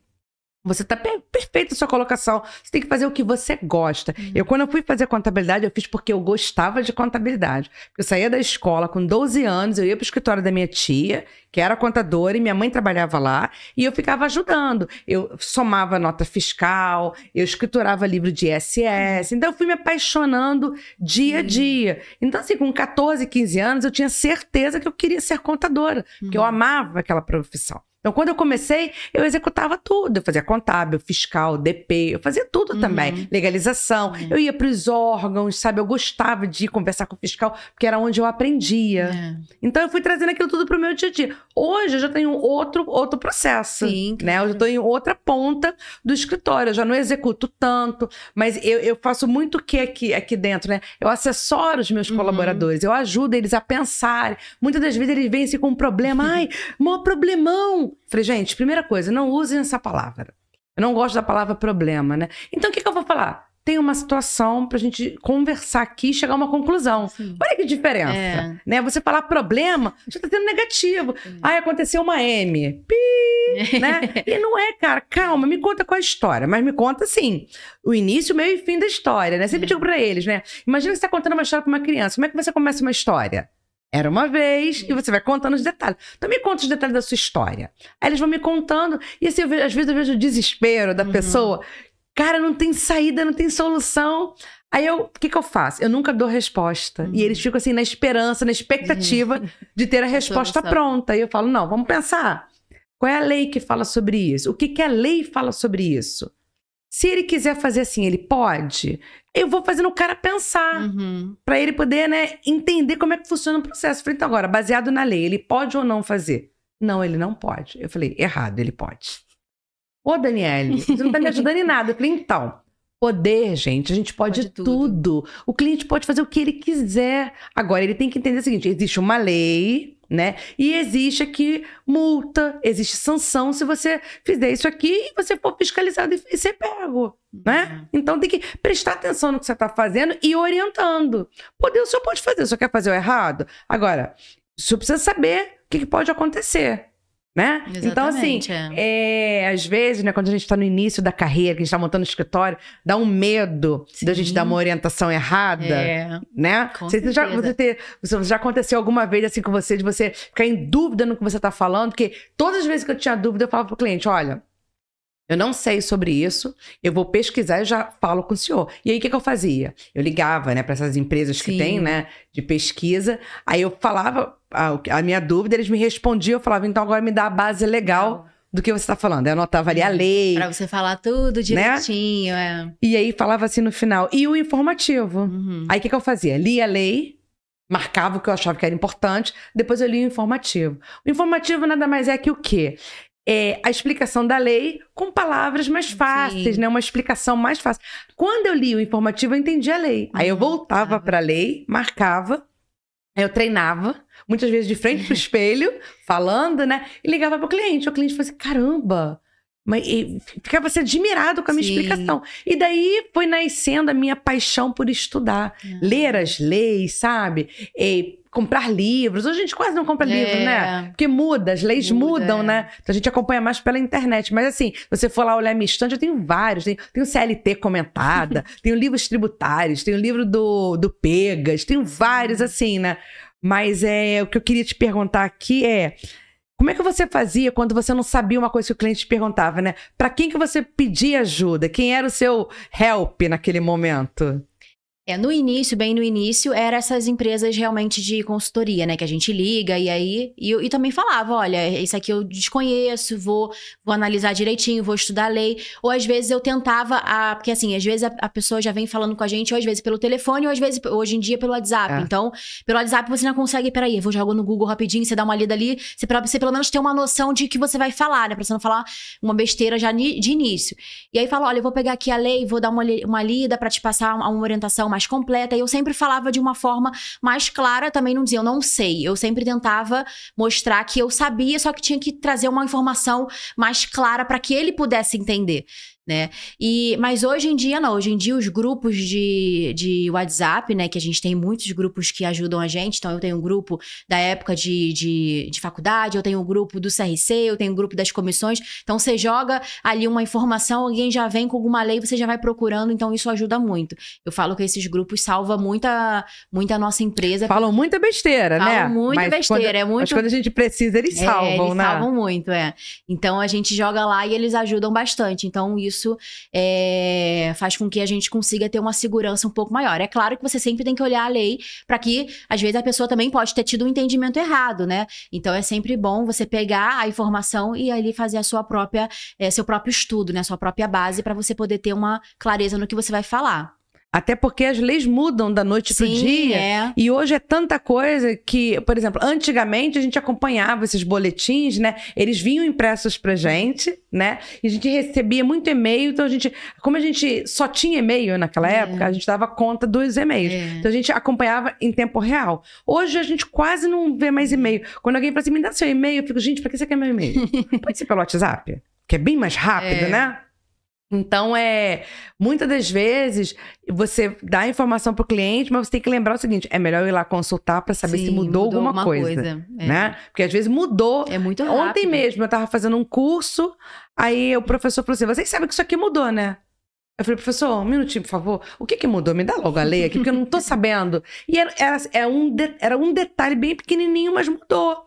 você está perfeita a sua colocação. Você tem que fazer o que você gosta. Quando eu fui fazer contabilidade, eu fiz porque eu gostava de contabilidade. Eu saía da escola com 12 anos, eu ia para o escritório da minha tia, que era contadora, e minha mãe trabalhava lá, e eu ficava ajudando. Eu somava nota fiscal, eu escriturava livro de ISS. Então, eu fui me apaixonando dia a dia. Então, assim, com 14, 15 anos, eu tinha certeza que eu queria ser contadora, porque eu amava aquela profissão. Então, quando eu comecei, eu executava tudo. Eu fazia contábil, fiscal, DP, eu fazia tudo também. Legalização. Eu ia para os órgãos, sabe? Eu gostava de conversar com o fiscal, porque era onde eu aprendia. Então, eu fui trazendo aquilo tudo para o meu dia a dia. Hoje, eu já tenho outro processo. Sim, né? Eu já estou em outra ponta do escritório. Eu já não executo tanto, mas eu faço muito o que aqui dentro, né? Eu assessoro os meus colaboradores, eu ajudo eles a pensar. Muitas das vezes eles vêm assim com um problema. Ai, maior problemão. Falei, gente, primeira coisa, não usem essa palavra. Eu não gosto da palavra problema, né? Então, o que eu vou falar? Tem uma situação pra gente conversar aqui e chegar a uma conclusão. Sim. Olha que diferença, né? Você falar problema, já tá sendo negativo. Ai, aconteceu uma M. Pi, né? E não é, cara. Calma, me conta qual é a história. Mas me conta, assim, o início, meio e fim da história, né? Sempre digo pra eles, né? Imagina que você tá contando uma história pra uma criança. Como é que você começa uma história? Era uma vez, e você vai contando os detalhes. Então, me conta os detalhes da sua história. Aí eles vão me contando, e assim, às vezes eu vejo o desespero da pessoa. Cara, não tem saída, não tem solução. Aí o que eu faço? Eu nunca dou resposta. E eles ficam assim, na esperança, na expectativa de ter a resposta pronta. E eu falo, não, vamos pensar. Qual é a lei que fala sobre isso? O que a lei fala sobre isso? Se ele quiser fazer assim, ele pode? Eu vou fazendo o cara pensar. Pra ele poder, né, entender como é que funciona o processo. Eu falei, então agora, baseado na lei, ele pode ou não fazer? Não, ele não pode. Eu falei, errado, ele pode. Ô, Daniele, você não tá me ajudando em nada. Eu falei, então, poder, gente, a gente pode tudo. O cliente pode fazer o que ele quiser. Agora, ele tem que entender o seguinte, existe uma lei, né? E existe aqui multa, existe sanção se você fizer isso aqui e você for fiscalizado e ser pego, né? Então, tem que prestar atenção no que você tá fazendo e orientando. Poder, o senhor pode fazer, o senhor quer fazer o errado? Agora, o senhor precisa saber o que pode acontecer. Né? Então, assim, às vezes, né, quando a gente está no início da carreira, que a gente está montando o escritório, dá um medo da gente dar uma orientação errada, né? Você já aconteceu alguma vez assim com você, de você ficar em dúvida no que você está falando? Porque todas as vezes que eu tinha dúvida, eu falava pro cliente, olha, eu não sei sobre isso, eu vou pesquisar e já falo com o senhor. E aí, o que eu fazia? Eu ligava, né, para essas empresas que tem, né, de pesquisa. Aí eu falava a minha dúvida, eles me respondiam, eu falava, então agora me dá a base legal do que você está falando. Eu anotava ali a lei. Para você falar tudo direitinho, né? E aí falava assim no final. E o informativo. Aí o que eu fazia? Lia a lei, marcava o que eu achava que era importante, depois eu lia o informativo. O informativo nada mais é que o quê? É a explicação da lei com palavras mais fáceis, né? Uma explicação mais fácil. Quando eu li o informativo, eu entendi a lei. Aí eu voltava para a lei, marcava, aí eu treinava, muitas vezes de frente pro espelho, falando, né? E ligava pro cliente. O cliente falou assim, caramba! E ficava assim, admirado com a minha explicação. E daí foi nascendo a minha paixão por estudar. Ler as leis, sabe? Comprar livros. Hoje a gente quase não compra livro, né? Porque muda, as leis mudam, né? Então a gente acompanha mais pela internet. Mas assim, você for lá olhar minha estante, eu tenho vários. Tenho CLT comentada, tenho livros tributários, tenho livro do Pegas, tenho vários assim, né? Mas o que eu queria te perguntar aqui é... Como é que você fazia quando você não sabia uma coisa que o cliente te perguntava, né? Para quem que você pedia ajuda? Quem era o seu help naquele momento? No início, bem no início, eram essas empresas realmente de consultoria, né? Que a gente liga e aí... E também falava, olha, isso aqui eu desconheço, vou analisar direitinho, vou estudar a lei. Ou às vezes eu tentava... Porque assim, às vezes a pessoa já vem falando com a gente, ou às vezes pelo telefone, ou às vezes, hoje em dia, pelo WhatsApp. Então, pelo WhatsApp você não consegue... Peraí, eu vou jogar no Google rapidinho, você dá uma lida ali, pra você pelo menos ter uma noção de que você vai falar, né? Pra você não falar uma besteira já de início. E aí fala, olha, eu vou pegar aqui a lei, vou dar uma lida pra te passar uma orientação mais completa, e eu sempre falava de uma forma mais clara, também não dizia, eu não sei, eu sempre tentava mostrar que eu sabia, só que tinha que trazer uma informação mais clara para que ele pudesse entender, né? Mas hoje em dia não, hoje em dia os grupos de WhatsApp, né, que a gente tem muitos grupos que ajudam a gente, então eu tenho um grupo da época de faculdade, eu tenho um grupo do CRC, eu tenho um grupo das comissões, então você joga ali uma informação, alguém já vem com alguma lei, você já vai procurando, então isso ajuda muito. Eu falo que esses grupos salvam muita nossa empresa. Falam muita besteira, né? Falam muita besteira, mas quando a gente precisa, eles salvam, eles né? Salvam muito, Então a gente joga lá e eles ajudam bastante, então isso isso faz com que a gente consiga ter uma segurança um pouco maior. É claro que você sempre tem que olhar a lei para que, às vezes, a pessoa também pode ter tido um entendimento errado, né? Então, é sempre bom você pegar a informação e ali fazer a sua própria, seu próprio estudo, né? A sua própria base para você poder ter uma clareza no que você vai falar. Até porque as leis mudam da noite pro dia. E hoje é tanta coisa que, por exemplo, antigamente a gente acompanhava esses boletins, né? Eles vinham impressos pra gente, né? E a gente recebia muito e-mail. Então, como a gente só tinha e-mail naquela época, a gente dava conta dos e-mails. Então, a gente acompanhava em tempo real. Hoje, a gente quase não vê mais e-mail. Quando alguém fala assim, me dá seu e-mail, eu fico, gente, pra que você quer meu e-mail? Pode ser pelo WhatsApp, que é bem mais rápido, né? Então, muitas das vezes, você dá a informação para o cliente, mas você tem que lembrar o seguinte, é melhor eu ir lá consultar para saber se mudou alguma coisa. Né? Porque às vezes mudou. É muito rápido. Ontem mesmo eu estava fazendo um curso, aí o professor falou assim, vocês sabem que isso aqui mudou, né? Eu falei, professor, um minutinho, por favor. O que mudou? Me dá logo a lei aqui, porque eu não tô sabendo. E era um detalhe bem pequenininho, mas mudou.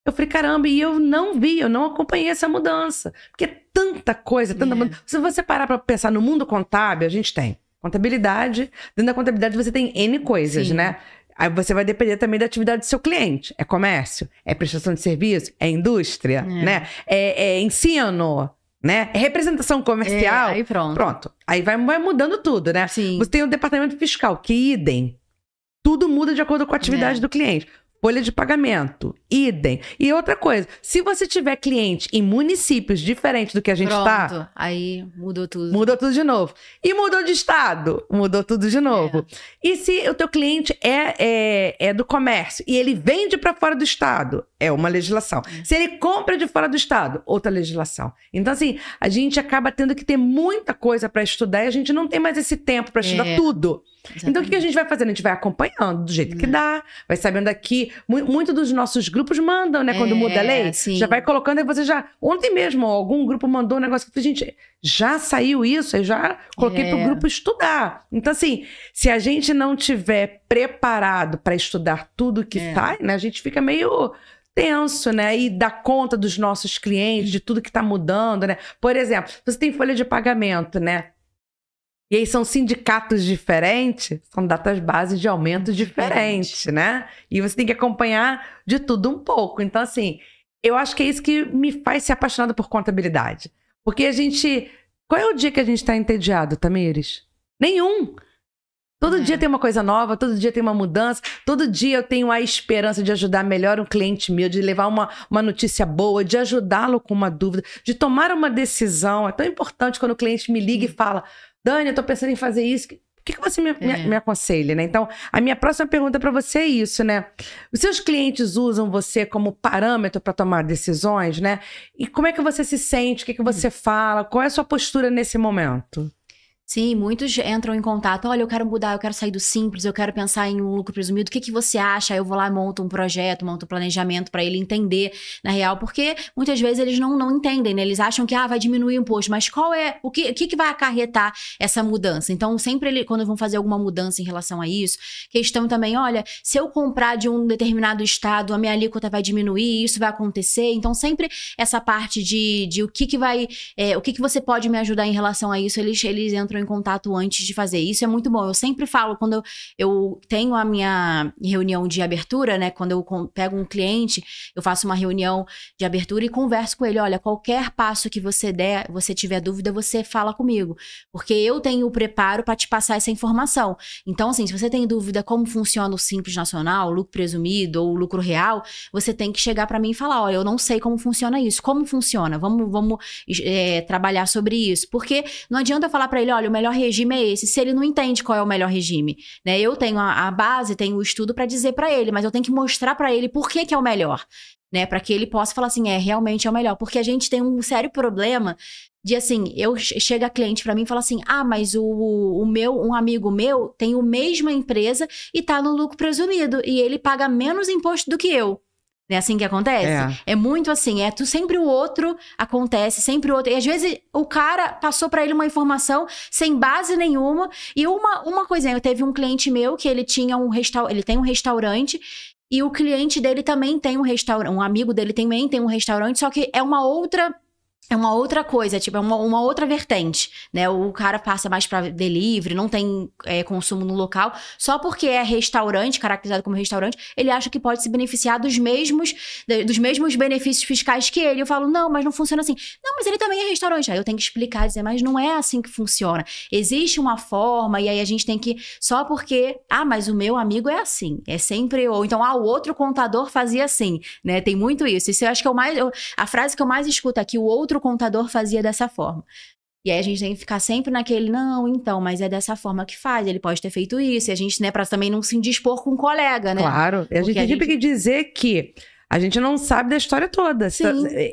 Eu falei, caramba, e eu não acompanhei essa mudança. Porque é tanta coisa, tanta mudança. Se você parar para pensar no mundo contábil, a gente tem contabilidade. Dentro da contabilidade você tem N coisas, né? Aí você vai depender também da atividade do seu cliente. É comércio? É prestação de serviço? É indústria? Né? É ensino? Né? É representação comercial? Aí pronto. Aí vai mudando tudo, né? Sim. Você tem o departamento fiscal, que idem. Tudo muda de acordo com a atividade do cliente. Folha de pagamento, idem. E outra coisa, se você tiver cliente em municípios diferentes do que a gente tá... aí mudou tudo. Mudou tudo de novo. E mudou de estado, mudou tudo de novo. E se o teu cliente é do comércio e ele vende para fora do estado, é uma legislação. Se ele compra de fora do estado, outra legislação. Então, assim, a gente acaba tendo que ter muita coisa para estudar e a gente não tem mais esse tempo para estudar tudo. Exatamente. Então, o que a gente vai fazendo? A gente vai acompanhando do jeito que dá, vai sabendo aqui. Muito dos nossos grupos mandam, né? Quando muda a lei, já vai colocando, aí você já... Ontem mesmo, algum grupo mandou um negócio que eu falei, gente, já saiu isso, eu já coloquei pro grupo estudar. Então, assim, se a gente não tiver preparado para estudar tudo que sai, né? A gente fica meio tenso, né? E dar conta dos nossos clientes, de tudo que tá mudando, né? Por exemplo, você tem folha de pagamento, né? E aí são sindicatos diferentes, são datas bases de aumento diferentes, né? E você tem que acompanhar de tudo um pouco. Então, assim, eu acho que é isso que me faz ser apaixonada por contabilidade. Porque a gente... Qual é o dia que a gente tá entediado, Tamires? Nenhum. Todo dia tem uma coisa nova, todo dia tem uma mudança, todo dia eu tenho a esperança de ajudar melhor um cliente meu, de levar uma notícia boa, de ajudá-lo com uma dúvida, de tomar uma decisão. É tão importante quando o cliente me liga e fala... Dani, eu tô pensando em fazer isso. O que você me aconselha, né? Então, a minha próxima pergunta para você é isso, né? Os seus clientes usam você como parâmetro para tomar decisões, né? E como é que você se sente? O que você fala? Qual é a sua postura nesse momento? Sim, muitos entram em contato. Olha, eu quero mudar, eu quero sair do simples, eu quero pensar em um lucro presumido. O que você acha? Aí eu vou lá, monto um projeto, monto um planejamento para ele entender na real. Porque muitas vezes eles não entendem, né? Eles acham que vai diminuir o imposto, mas qual é, o que vai acarretar essa mudança? Então, sempre quando vão fazer alguma mudança em relação a isso, questão também, olha, se eu comprar de um determinado estado, a minha alíquota vai diminuir, isso vai acontecer. Então, sempre essa parte de o que você pode me ajudar em relação a isso, eles entram em contato antes de fazer. Isso é muito bom. Eu sempre falo, quando eu tenho a minha reunião de abertura, né? Quando eu pego um cliente, eu faço uma reunião de abertura e converso com ele. Olha, qualquer passo que você der, você tiver dúvida, você fala comigo. Porque eu tenho o preparo para te passar essa informação. Então, assim, se você tem dúvida como funciona o Simples Nacional, o lucro presumido ou o lucro real, você tem que chegar para mim e falar, olha, eu não sei como funciona isso. Como funciona? Vamos trabalhar sobre isso. Porque não adianta eu falar para ele, olha, o melhor regime é esse, se ele não entende qual é o melhor regime, né? Eu tenho a base, tenho o estudo para dizer para ele, mas eu tenho que mostrar para ele por que é o melhor, né? Para que ele possa falar assim, realmente é o melhor. Porque a gente tem um sério problema de assim, chega cliente para mim e fala assim, mas um amigo meu tem a mesma empresa e tá no lucro presumido e ele paga menos imposto do que eu. É assim que acontece? É muito assim, sempre o outro acontece, sempre o outro. E às vezes o cara passou pra ele uma informação sem base nenhuma. E uma coisinha, eu teve um cliente meu que ele tem um restaurante e o cliente dele também tem um restaurante, um amigo dele também tem um restaurante, só que é uma outra é uma outra coisa, tipo, é uma outra vertente, né? O cara passa mais pra delivery, não tem consumo no local. Só porque é restaurante, caracterizado como restaurante, ele acha que pode se beneficiar dos mesmos benefícios fiscais que ele. Eu falo, não, mas não funciona assim. Não, mas ele também é restaurante. Aí eu tenho que explicar, dizer, mas não é assim que funciona. Existe uma forma, e aí a gente tem que... Só porque, mas o meu amigo é assim. É sempre... Ou então, o outro contador fazia assim, né? Tem muito isso. Isso eu acho que é a frase que eu mais escuto aqui, o outro contador fazia dessa forma. E aí a gente tem que ficar sempre naquele, não, então, mas é dessa forma que faz, ele pode ter feito isso. E a gente, né, pra também não se indispor com um colega, né? Claro, a gente tem que dizer que a gente não sabe da história toda.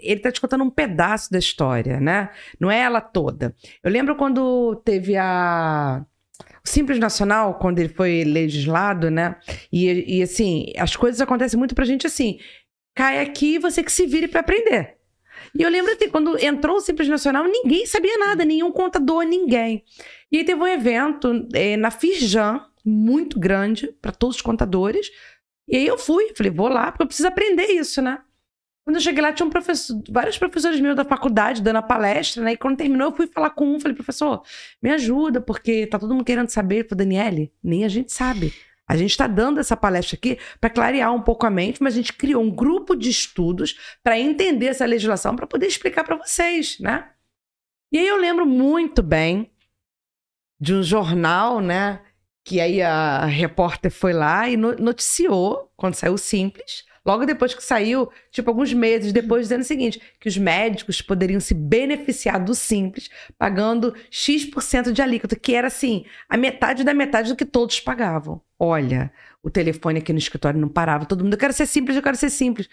Ele tá te contando um pedaço da história, né? Não é ela toda. Eu lembro quando teve o Simples Nacional, quando ele foi legislado, né? E assim, as coisas acontecem muito pra gente assim, cai aqui, você que se vire pra aprender. E eu lembro que quando entrou o Simples Nacional, ninguém sabia nada, nenhum contador, ninguém. E aí teve um evento na Firjan, muito grande, para todos os contadores. E aí eu falei, vou lá, porque eu preciso aprender isso, né? Quando eu cheguei lá, tinha vários professores meus da faculdade dando a palestra, né? E quando terminou, eu fui falar com um, falei, professor, me ajuda, porque tá todo mundo querendo saber. Eu falei, Daniele, nem a gente sabe. A gente está dando essa palestra aqui para clarear um pouco a mente, mas a gente criou um grupo de estudos para entender essa legislação, para poder explicar para vocês, né? E aí eu lembro muito bem de um jornal, né? Que aí a repórter foi lá e noticiou, quando saiu o Simples, logo depois que saiu, tipo alguns meses depois, dizendo o seguinte, que os médicos poderiam se beneficiar do Simples pagando X% de alíquota, que era assim, a metade da metade do que todos pagavam. Olha, o telefone aqui no escritório não parava, todo mundo, eu quero ser simples, eu quero ser simples.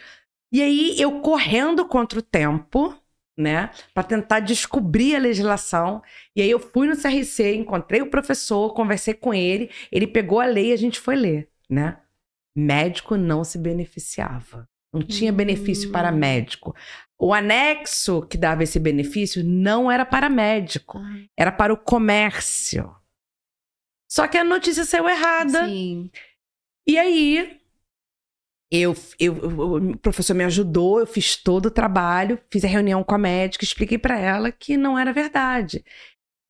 E aí eu correndo contra o tempo, né, para tentar descobrir a legislação, e aí eu fui no CRC, encontrei o professor, conversei com ele pegou a lei e a gente foi ler, né? Médico não se beneficiava. Não tinha benefício para médico. O anexo que dava esse benefício não era para médico. Era para o comércio. Só que a notícia saiu errada. Sim. E aí, o professor me ajudou, eu fiz todo o trabalho, fiz a reunião com a médica, expliquei para ela que não era verdade.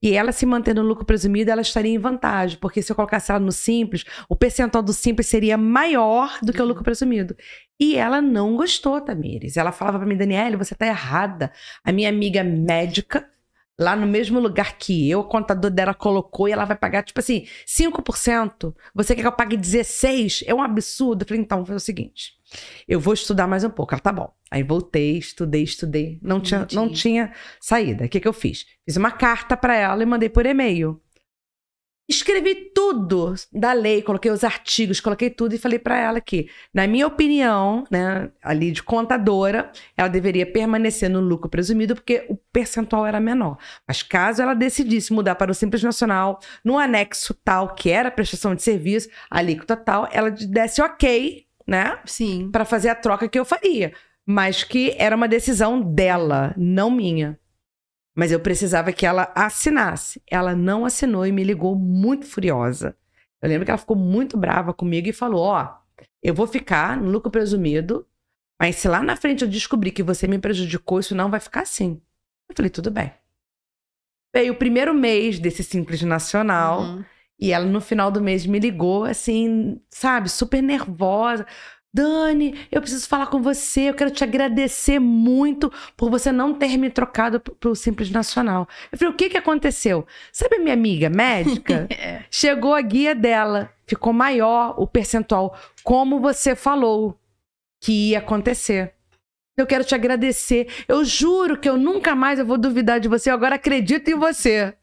E ela se mantendo no lucro presumido, ela estaria em vantagem, porque se eu colocasse ela no Simples, o percentual do Simples seria maior do que o lucro presumido. E ela não gostou, Tamires. Ela falava pra mim, Daniele, você tá errada. A minha amiga médica, lá no mesmo lugar que eu, o contador dela colocou e ela vai pagar, tipo assim, 5%. Você quer que eu pague 16%? É um absurdo. Eu falei, então, vou fazer o seguinte, eu vou estudar mais um pouco. Ela, tá bom. Aí voltei, estudei. Não tinha saída. O que eu fiz? Fiz uma carta pra ela e mandei por e-mail. Escrevi tudo da lei, coloquei os artigos, coloquei tudo e falei pra ela que, na minha opinião, né, ali de contadora, ela deveria permanecer no lucro presumido porque o percentual era menor. Mas caso ela decidisse mudar para o Simples Nacional, no anexo tal, que era a prestação de serviço, a alíquota tal, ela desse ok, né? Sim. Para fazer a troca que eu faria. Mas que era uma decisão dela, não minha. Mas eu precisava que ela assinasse. Ela não assinou e me ligou muito furiosa. Eu lembro que ela ficou muito brava comigo e falou, eu vou ficar no lucro presumido, mas se lá na frente eu descobrir que você me prejudicou, isso não vai ficar assim. Eu falei, tudo bem. Veio o primeiro mês desse Simples Nacional e ela no final do mês me ligou, assim, sabe, super nervosa. Dani, eu preciso falar com você, eu quero te agradecer muito por você não ter me trocado pro Simples Nacional. Eu falei, o que aconteceu? Sabe a minha amiga médica? Chegou a guia dela, ficou maior o percentual, como você falou que ia acontecer. Eu quero te agradecer, eu juro que eu nunca mais vou duvidar de você, eu agora acredito em você.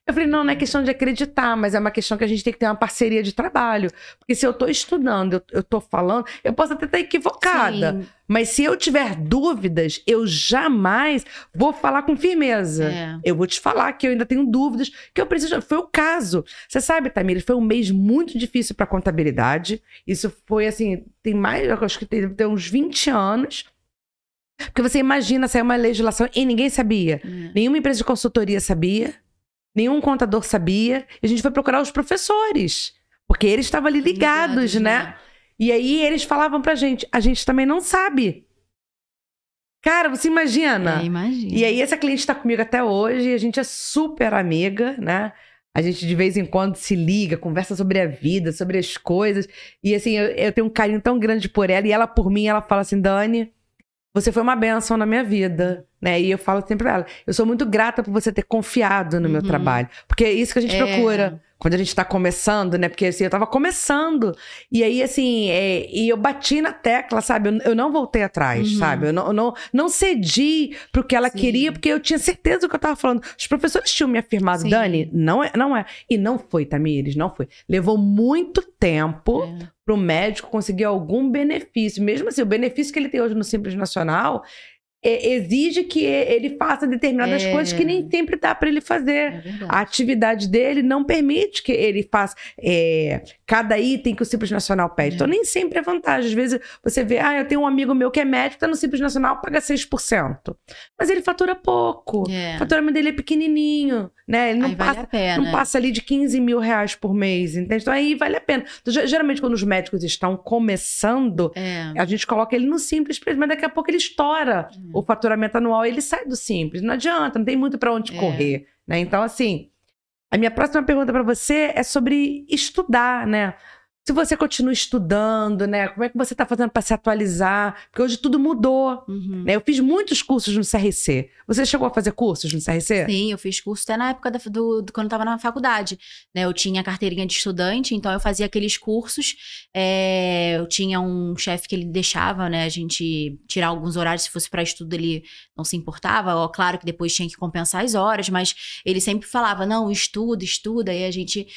Eu falei, não é questão de acreditar, mas é uma questão que a gente tem que ter uma parceria de trabalho. Porque se eu tô estudando, eu tô falando, eu posso até estar equivocada. Sim. Mas se eu tiver dúvidas, eu jamais vou falar com firmeza. Eu vou te falar que eu ainda tenho dúvidas, que eu preciso... Foi o caso. Você sabe, Tamires, foi um mês muito difícil para contabilidade. Isso foi assim, eu acho que tem uns 20 anos. Porque você imagina, saiu uma legislação e ninguém sabia. Nenhuma empresa de consultoria sabia. Nenhum contador sabia. E a gente foi procurar os professores. Porque eles estavam ali ligados, né? E aí eles falavam pra gente, a gente também não sabe. Cara, você imagina? Imagina. E aí, essa cliente tá comigo até hoje, a gente é super amiga, né? A gente, de vez em quando, se liga, conversa sobre a vida, sobre as coisas. E, assim, eu tenho um carinho tão grande por ela. E ela, por mim, ela fala assim, Dani, você foi uma bênção na minha vida, né? E eu falo sempre pra ela, eu sou muito grata por você ter confiado no meu trabalho. Porque é isso que a gente procura quando a gente tá começando, né? Porque, assim, eu tava começando. E aí, assim, e eu bati na tecla, sabe? Eu não voltei atrás, sabe? Eu não cedi pro que ela queria, porque eu tinha certeza do que eu tava falando. Os professores tinham me afirmado, Dani, não é. E não foi, Tamires, não foi. Levou muito tempo pro médico conseguir algum benefício. Mesmo assim, o benefício que ele tem hoje no Simples Nacional exige que ele faça determinadas coisas que nem sempre dá para ele fazer. A atividade dele não permite que ele faça cada item que o Simples Nacional pede. Então, nem sempre é vantagem. Às vezes, você vê, eu tenho um amigo meu que é médico, tá no Simples Nacional, paga 6%. Mas ele fatura pouco. O faturamento dele é pequenininho, né? Ele não passa ali de 15 mil reais por mês, entende? Então, aí vale a pena. Então, geralmente, quando os médicos estão começando, a gente coloca ele no Simples, mas daqui a pouco ele estoura o faturamento anual, ele sai do Simples. Não adianta, não tem muito para onde correr, né? Então, assim, a minha próxima pergunta para você é sobre estudar, né? Se você continua estudando, né? Como é que você está fazendo para se atualizar? Porque hoje tudo mudou, né? Eu fiz muitos cursos no CRC. Você chegou a fazer cursos no CRC? Sim, eu fiz curso até na época quando eu estava na faculdade, né? Eu tinha carteirinha de estudante, então eu fazia aqueles cursos. Eu tinha um chefe que ele deixava, né? A gente tirar alguns horários, se fosse para estudo ele não se importava. Claro que depois tinha que compensar as horas, mas ele sempre falava, não, estuda. E a gente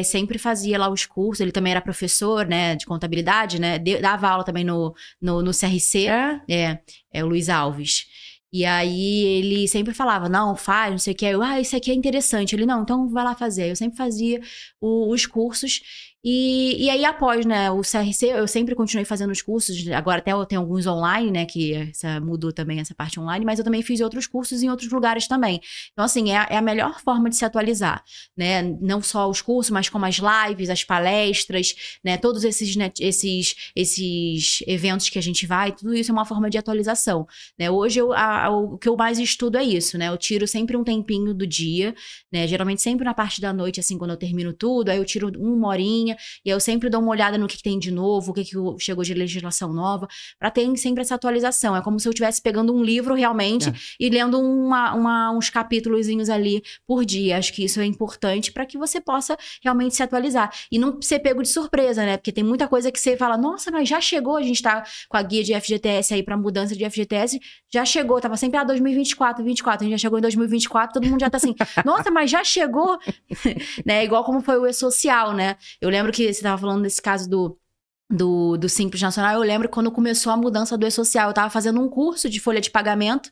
sempre fazia lá os cursos. Ele também era professor, né, de contabilidade, né? Dava aula também no CRC. É o Luiz Alves. E aí ele sempre falava, não, faz, não sei o que. Isso aqui é interessante. Ele, não, então vai lá fazer. Eu sempre fazia os cursos. E aí, após, né, o CRC, eu sempre continuei fazendo os cursos. Agora até eu tenho alguns online, né, que mudou também essa parte online. Mas eu também fiz outros cursos em outros lugares também. Então, assim, é a melhor forma de se atualizar, né? Não só os cursos, mas como as lives, as palestras, né? Todos esses eventos que a gente vai, tudo isso é uma forma de atualização, né? Hoje, o que eu mais estudo é isso, né? Eu tiro sempre um tempinho do dia, né? Geralmente sempre na parte da noite, assim, quando eu termino tudo, aí eu tiro uma horinha, e eu sempre dou uma olhada no que tem de novo, o que chegou de legislação nova, para ter sempre essa atualização. É como se eu estivesse pegando um livro realmente e lendo uns capítulozinhos ali por dia. Acho que isso é importante para que você possa realmente se atualizar. E não ser pego de surpresa, né? Porque tem muita coisa que você fala, nossa, mas já chegou, a gente tá com a guia de FGTS aí para mudança de FGTS, já chegou, tava sempre 2024, 2024, a gente já chegou em 2024, todo mundo já tá assim, nossa, mas já chegou, né? Igual como foi o E-Social, né? Eu lembro que você tava falando desse caso do Simples Nacional, eu lembro quando começou a mudança do E-Social, eu tava fazendo um curso de folha de pagamento,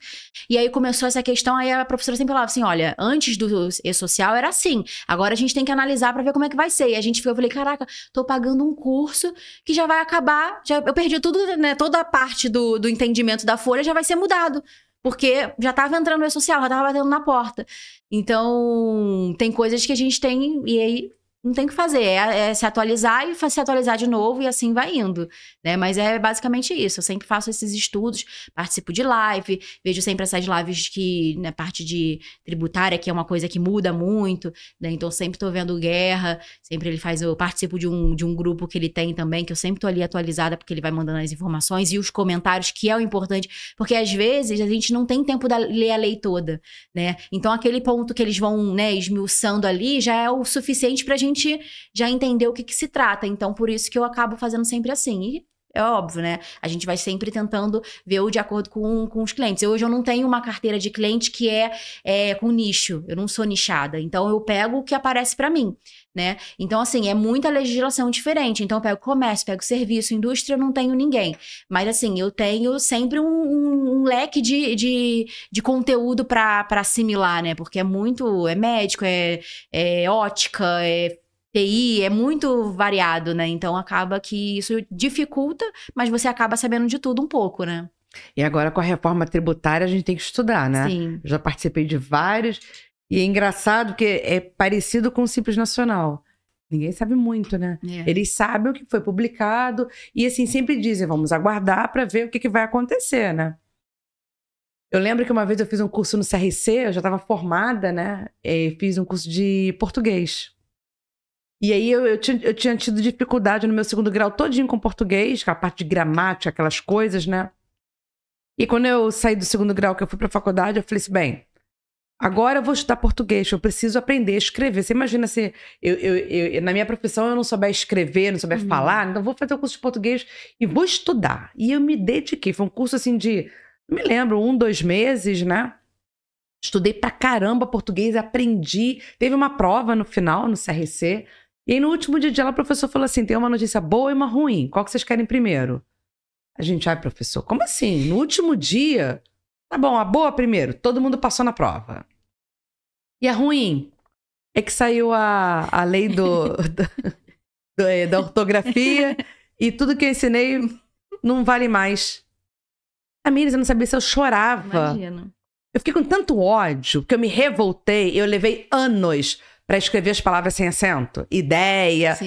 e aí começou essa questão, aí a professora sempre falava assim, olha, antes do E-Social era assim, agora a gente tem que analisar pra ver como é que vai ser, e eu falei, caraca, tô pagando um curso que já vai acabar, eu perdi tudo, né, toda a parte do entendimento da folha já vai ser mudado. Porque já tava entrando no E-Social, já tava batendo na porta. Então, tem coisas que a gente tem, e aí não tem o que fazer, é se atualizar e se atualizar de novo e assim vai indo, né? Mas é basicamente isso, eu sempre faço esses estudos, participo de live, vejo sempre essas lives que, na parte tributária, que é uma coisa que muda muito, né? Então sempre tô vendo Guerra, sempre eu participo de um grupo que ele tem também, que eu sempre tô ali atualizada, porque ele vai mandando as informações e os comentários, que é o importante, porque às vezes a gente não tem tempo de ler a lei toda, né? Então aquele ponto que eles vão, né, esmiuçando ali, já é o suficiente pra gente já entender o que se trata. Então, por isso que eu acabo fazendo sempre assim. E é óbvio, né? A gente vai sempre tentando ver o de acordo com os clientes. Hoje eu não tenho uma carteira de cliente que é com nicho. Eu não sou nichada. Então, eu pego o que aparece para mim, né? Então, assim, é muita legislação diferente. Então, eu pego comércio, pego serviço, indústria, eu não tenho ninguém. Mas, assim, eu tenho sempre um leque de conteúdo para assimilar, né? Porque é médico, é ótica, é TI, é muito variado, né? Então, acaba que isso dificulta, mas você acaba sabendo de tudo um pouco, né? E agora, com a reforma tributária, a gente tem que estudar, né? Sim. Eu já participei de vários. E é engraçado porque é parecido com o Simples Nacional. Ninguém sabe muito, né? Eles sabem o que foi publicado. E, assim, sempre dizem, vamos aguardar para ver o que vai acontecer, né? Eu lembro que uma vez eu fiz um curso no CRC, eu já estava formada, né? E fiz um curso de português. E aí eu tinha tido dificuldade no meu segundo grau todinho com português, com a parte de gramática, aquelas coisas, né? E quando eu saí do segundo grau, que eu fui pra faculdade, eu falei assim, bem, agora eu vou estudar português, eu preciso aprender a escrever. Você imagina se na minha profissão eu não souber escrever, não souber falar, então eu vou fazer o curso de português e vou estudar. E eu me dediquei, foi um curso assim de, não me lembro, 1, 2 meses, né? Estudei pra caramba português, aprendi. Teve uma prova no final, no CRC. E aí, no último dia de aula, o professor falou assim, tem uma notícia boa e uma ruim. Qual que vocês querem primeiro? A gente, professor, como assim? No último dia? Tá bom, a boa primeiro. Todo mundo passou na prova. E a ruim? É que saiu a lei da ortografia e tudo que eu ensinei não vale mais. A Miris, eu não sabia se eu chorava. Imagina. Eu fiquei com tanto ódio, que eu me revoltei. Eu levei anos para escrever as palavras sem acento. Ideia.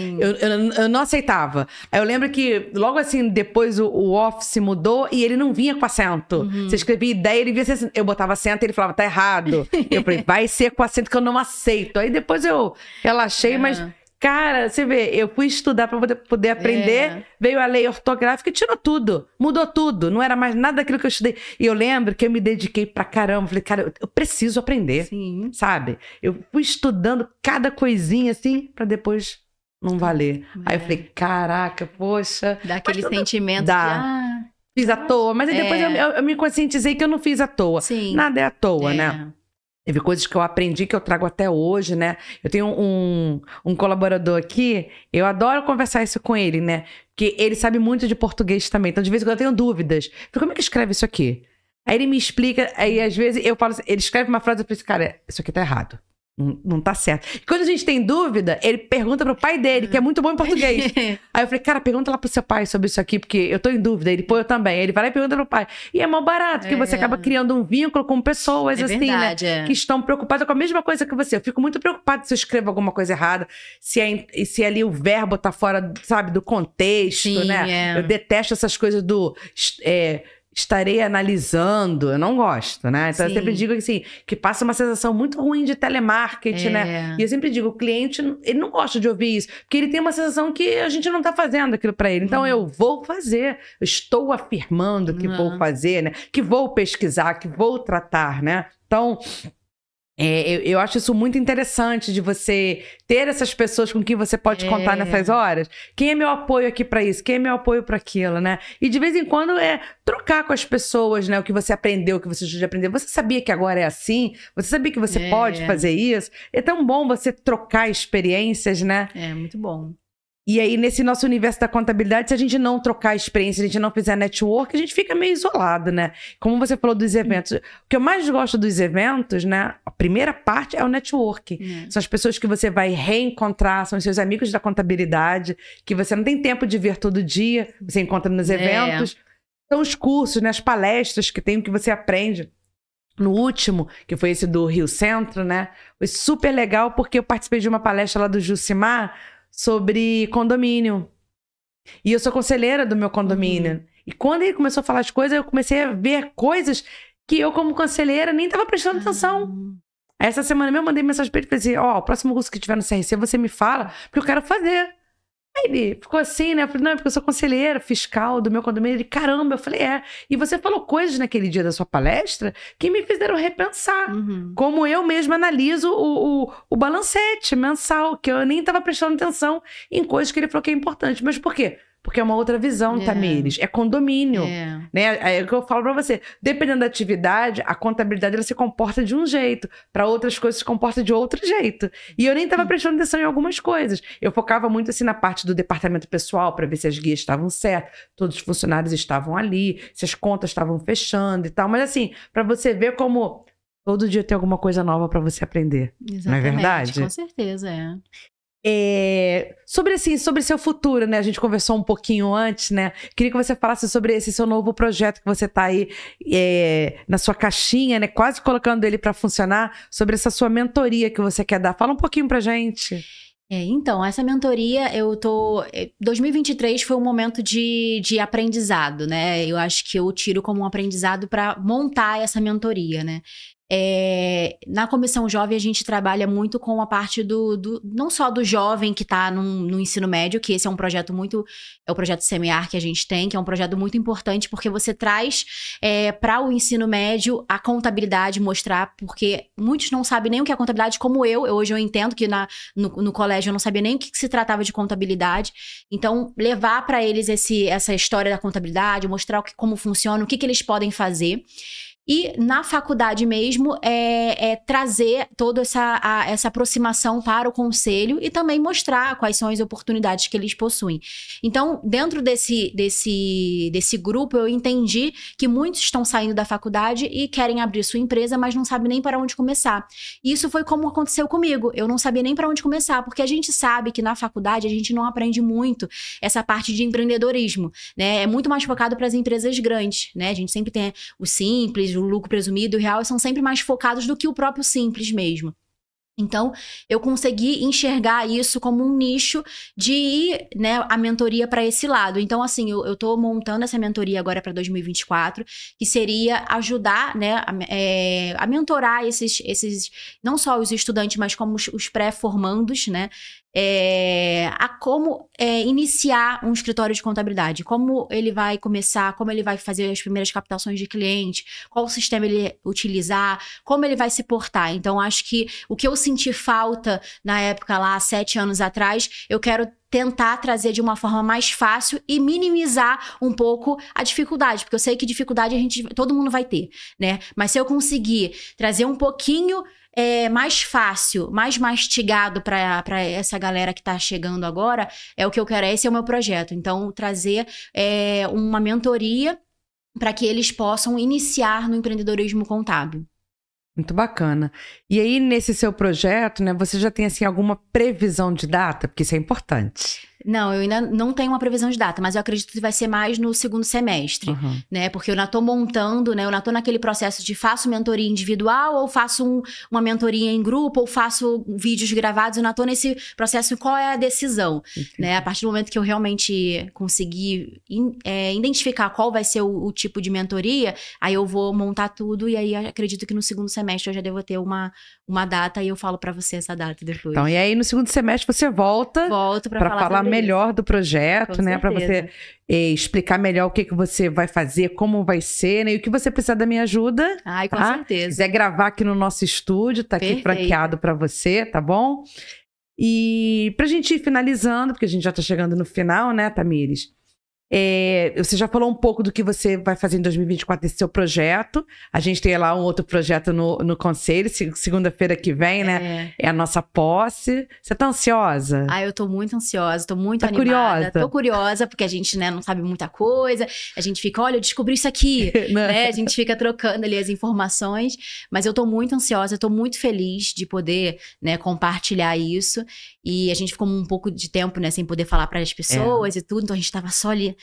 Eu não aceitava. Aí eu lembro que logo assim, depois o Office mudou e ele não vinha com acento. Você escrevia ideia, ele vinha assim, eu botava acento e ele falava, tá errado. Eu falei, vai ser com acento que eu não aceito. Aí depois eu relaxei, mas... Cara, você vê, eu fui estudar para poder aprender, veio a lei ortográfica e tirou tudo, mudou tudo, não era mais nada daquilo que eu estudei. E eu lembro que eu me dediquei pra caramba, falei, cara, eu preciso aprender, sabe? Eu fui estudando cada coisinha assim, pra depois não valer. Aí eu falei, caraca, poxa. Dá aquele sentimento fiz à toa, mas aí depois eu me conscientizei que eu não fiz à toa. Nada é à toa, né? Teve coisas que eu aprendi que eu trago até hoje, né? Eu tenho um colaborador aqui, eu adoro conversar isso com ele, né? Porque ele sabe muito de português também. Então, de vez em quando eu tenho dúvidas. Eu falei, como é que escreve isso aqui? Aí ele me explica, aí às vezes eu falo assim, ele escreve uma frase e eu falo assim, cara, isso aqui tá errado. Não tá certo. E quando a gente tem dúvida, ele pergunta pro pai dele, que é muito bom em português. Aí eu falei, cara, pergunta lá pro seu pai sobre isso aqui, porque eu tô em dúvida. Ele, pô, eu também. Aí ele vai lá e pergunta pro pai. E é mal barato, porque você acaba criando um vínculo com pessoas, assim, verdade, né? Que estão preocupadas com a mesma coisa que você. Eu fico muito preocupada se eu escrevo alguma coisa errada, se ali o verbo tá fora, sabe, do contexto, né? Eu detesto essas coisas do... estarei analisando, eu não gosto, né? Então eu sempre digo assim, que passa uma sensação muito ruim de telemarketing, né? E eu sempre digo, o cliente, ele não gosta de ouvir isso, porque ele tem uma sensação que a gente não tá fazendo aquilo para ele. Então eu vou fazer, eu estou afirmando que vou fazer, né? Que vou pesquisar, que vou tratar, né? Então... eu acho isso muito interessante de você ter essas pessoas com quem você pode contar nessas horas. Quem é meu apoio aqui pra isso? Quem é meu apoio pra aquilo, né? E de vez em quando trocar com as pessoas, né? O que você aprendeu, o que você já aprendeu. Você sabia que agora é assim? Você sabia que você pode fazer isso? É tão bom você trocar experiências, né? É, muito bom. E aí, nesse nosso universo da contabilidade, se a gente não trocar experiência, se a gente não fizer network, a gente fica meio isolado, né? Como você falou dos eventos. O que eu mais gosto dos eventos, né? A primeira parte é o network. São as pessoas que você vai reencontrar, são os seus amigos da contabilidade, que você não tem tempo de ver todo dia, você encontra nos eventos. São os cursos, né? As palestras que tem, que você aprende. No último, que foi esse do Rio Centro, né? Foi super legal, porque eu participei de uma palestra lá do Jucimar, sobre condomínio. E eu sou conselheira do meu condomínio. E quando ele começou a falar as coisas, eu comecei a ver coisas que eu, como conselheira, nem estava prestando atenção. Essa semana mesmo eu mandei mensagem para ele e falei assim, o próximo curso que tiver no CRC, você me fala, porque eu quero fazer. Aí ele ficou assim, né? Eu falei, não, é porque eu sou conselheira fiscal do meu condomínio. Ele, caramba, eu falei, E você falou coisas naquele dia da sua palestra que me fizeram repensar. Como eu mesma analiso o balancete mensal, que eu nem estava prestando atenção em coisas que ele falou que é importante. Mas por quê? Porque é uma outra visão, Tamires. É condomínio. Né? É o que eu falo pra você. Dependendo da atividade, a contabilidade ela se comporta de um jeito. Para outras coisas se comporta de outro jeito. E eu nem estava prestando atenção em algumas coisas. Eu focava muito assim na parte do departamento pessoal, para ver se as guias estavam certas, todos os funcionários estavam ali, se as contas estavam fechando e tal. Mas assim, para você ver como todo dia tem alguma coisa nova para você aprender. Exatamente, não é verdade? Com certeza, Sobre seu futuro, né? A gente conversou um pouquinho antes, né? Queria que você falasse sobre esse seu novo projeto que você tá aí na sua caixinha, né? Quase colocando ele para funcionar, sobre essa sua mentoria que você quer dar. Fala um pouquinho pra gente. Então, essa mentoria, 2023 foi um momento de aprendizado, né? Eu acho que eu tiro como um aprendizado para montar essa mentoria, né? Na Comissão Jovem, a gente trabalha muito com a parte não só do jovem que está no ensino médio, que esse é um projeto é o projeto Semear que a gente tem, que é um projeto muito importante, porque você traz para o ensino médio a contabilidade, mostrar, porque muitos não sabem nem o que é contabilidade, como hoje eu entendo que no colégio eu não sabia nem o que se tratava de contabilidade. Então, levar para eles essa história da contabilidade, mostrar como funciona, o que eles podem fazer. E na faculdade mesmo, trazer toda essa aproximação para o conselho e também mostrar quais são as oportunidades que eles possuem. Então, dentro desse grupo, eu entendi que muitos estão saindo da faculdade e querem abrir sua empresa, mas não sabem nem para onde começar. E isso foi como aconteceu comigo. Eu não sabia nem para onde começar, porque a gente sabe que na faculdade a gente não aprende muito essa parte de empreendedorismo, né? É muito mais focado para as empresas grandes, né? A gente sempre tem o Simples, o lucro presumido e o real são sempre mais focados do que o próprio Simples mesmo. Então, eu consegui enxergar isso como um nicho de ir, né, a mentoria para esse lado. Então, assim, eu tô montando essa mentoria agora para 2024, que seria ajudar, né, a mentorar esses, não só os estudantes, mas como os pré-formandos, né, a como iniciar um escritório de contabilidade, como ele vai começar, como ele vai fazer as primeiras captações de cliente, qual sistema ele utilizar, como ele vai se portar. Então, acho que o que eu senti falta na época lá, 7 anos atrás, eu quero tentar trazer de uma forma mais fácil e minimizar um pouco a dificuldade, porque eu sei que dificuldade todo mundo vai ter, né? Mas se eu conseguir trazer um pouquinho mais fácil, mais mastigado para essa galera que está chegando agora, é o que eu quero, esse é o meu projeto. Então, trazer uma mentoria para que eles possam iniciar no empreendedorismo contábil. Muito bacana. E aí, nesse seu projeto, né, você já tem, assim, alguma previsão de data? Porque isso é importante. Não, eu ainda não tenho uma previsão de data, mas eu acredito que vai ser mais no segundo semestre, né? Porque eu ainda tô montando, né? Eu ainda tô naquele processo de faço mentoria individual ou faço uma mentoria em grupo ou faço vídeos gravados. Eu ainda tô nesse processo, qual é a decisão, né? A partir do momento que eu realmente conseguir identificar qual vai ser o tipo de mentoria, aí eu vou montar tudo e aí eu acredito que no segundo semestre eu já devo ter uma data e eu falo pra você essa data depois. Então, e aí no segundo semestre você volto pra falar melhor do projeto, né? Para você explicar melhor o que você vai fazer, como vai ser, né? E o que você precisa da minha ajuda. Ai, com certeza. Se quiser gravar aqui no nosso estúdio, tá aqui franqueado para você, tá bom? E pra gente ir finalizando, porque a gente já tá chegando no final, né, Tamires? Você já falou um pouco do que você vai fazer em 2024 nesse seu projeto. A gente tem lá um outro projeto no conselho, segunda-feira que vem, né? É a nossa posse. Você tá ansiosa? Eu tô muito ansiosa, tô muito animada. Tô curiosa, porque a gente, né, não sabe muita coisa. A gente fica, olha, eu descobri isso aqui, né? A gente fica trocando ali as informações. Mas eu tô muito ansiosa, eu tô muito feliz de poder, né, compartilhar isso. E a gente ficou um pouco de tempo, né, sem poder falar para as pessoas e tudo. Então a gente tava só ali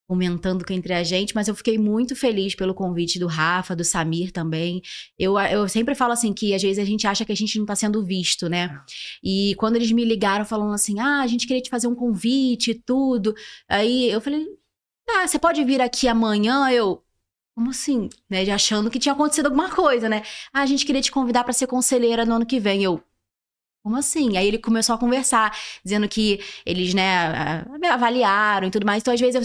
comentando entre a gente, mas eu fiquei muito feliz pelo convite do Rafa, do Samir também. Eu sempre falo assim, que às vezes a gente acha que a gente não tá sendo visto, né? E quando eles me ligaram falando assim, a gente queria te fazer um convite e tudo, aí eu falei, você pode vir aqui amanhã? Como assim? Né? Achando que tinha acontecido alguma coisa, né? A gente queria te convidar para ser conselheira no ano que vem. Como assim? Aí ele começou a conversar, dizendo que eles, né, avaliaram e tudo mais. Então, às vezes,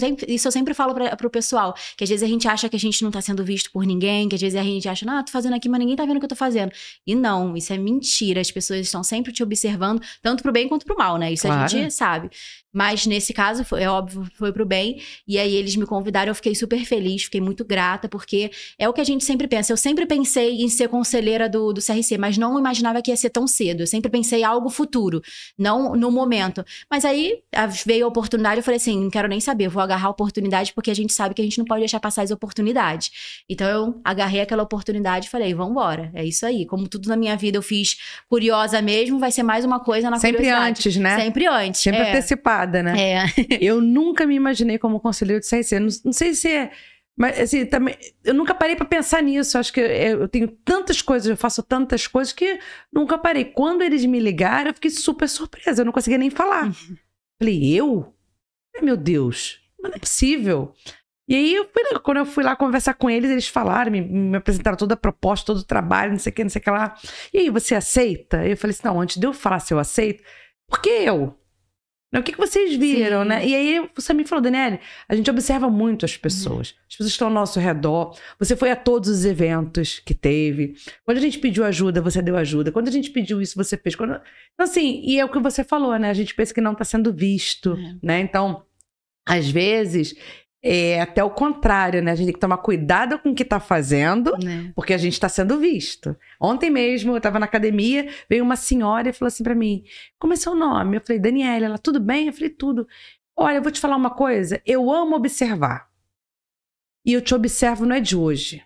eu sempre falo pro pessoal, que às vezes a gente acha que a gente não tá sendo visto por ninguém, que às vezes a gente acha, tô fazendo aqui, mas ninguém tá vendo o que eu tô fazendo. E não, isso é mentira. As pessoas estão sempre te observando, tanto pro bem quanto pro mal, né? Isso claro. A gente sabe. Mas nesse caso, é óbvio, foi pro bem. E aí eles me convidaram, eu fiquei super feliz, fiquei muito grata, porque é o que a gente sempre pensa. Eu sempre pensei em ser conselheira do CRC, mas não imaginava que ia ser tão cedo. Eu sempre pensei algo futuro, não no momento. Mas aí veio a oportunidade, eu falei assim, não quero nem saber, eu vou agarrar a oportunidade, porque a gente sabe que a gente não pode deixar passar as oportunidades. Então eu agarrei aquela oportunidade e falei, vambora, é isso aí. Como tudo na minha vida eu fiz curiosa mesmo, vai ser mais uma coisa na sempre curiosidade. Sempre antes, né? Sempre antes. Sempre antecipada. Né? Eu nunca me imaginei como conselheiro de CRC. Não sei se Mas, assim, também, eu nunca parei pra pensar nisso. Acho que eu tenho tantas coisas, eu faço tantas coisas que nunca parei. Quando eles me ligaram, eu fiquei super surpresa. Eu não conseguia nem falar. Falei, eu? Ai, meu Deus, não é possível. E aí, quando eu fui lá conversar com eles, eles falaram, me apresentaram toda a proposta, todo o trabalho, não sei o que lá. E aí, você aceita? Eu falei assim, não, antes de eu falar se eu aceito, por que eu? O que vocês viram, né? E aí, você me falou, Daniele, a gente observa muito as pessoas. As pessoas estão ao nosso redor. Você foi a todos os eventos que teve. Quando a gente pediu ajuda, você deu ajuda. Quando a gente pediu isso, você fez. Então, assim, e é o que você falou, né? A gente pensa que não está sendo visto, né? Então, às vezes, é até o contrário, né? A gente tem que tomar cuidado com o que está fazendo, porque a gente está sendo visto. Ontem mesmo, eu estava na academia, veio uma senhora e falou assim para mim, como é seu nome? Eu falei, Daniela. Ela, tudo bem? Eu falei, tudo. Olha, eu vou te falar uma coisa, eu amo observar. E eu te observo não é de hoje.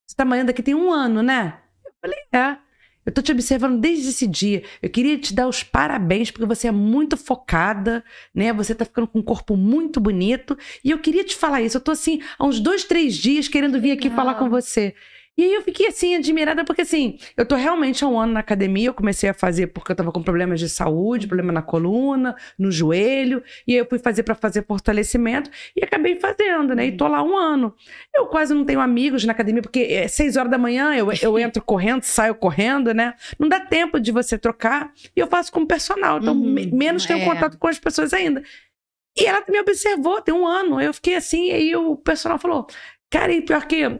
Você tá amanhã daqui tem 1 ano, né? Eu falei, eu tô te observando desde esse dia. Eu queria te dar os parabéns, porque você é muito focada, né? Você tá ficando com um corpo muito bonito. E eu queria te falar isso. Eu tô assim, há uns 2, 3 dias querendo vir aqui falar com você. E aí eu fiquei assim, admirada, porque assim, eu tô realmente há 1 ano na academia, eu comecei a fazer porque eu tava com problemas de saúde, problema na coluna, no joelho, e aí eu fui fazer pra fazer fortalecimento, e acabei fazendo, né? E tô lá há 1 ano. Eu quase não tenho amigos na academia, porque é 6 horas da manhã, eu entro correndo, saio correndo, né? Não dá tempo de você trocar, e eu faço como personal, então menos tenho contato com as pessoas ainda. E ela me observou, tem 1 ano, eu fiquei assim, e aí o personal falou, cara, e pior que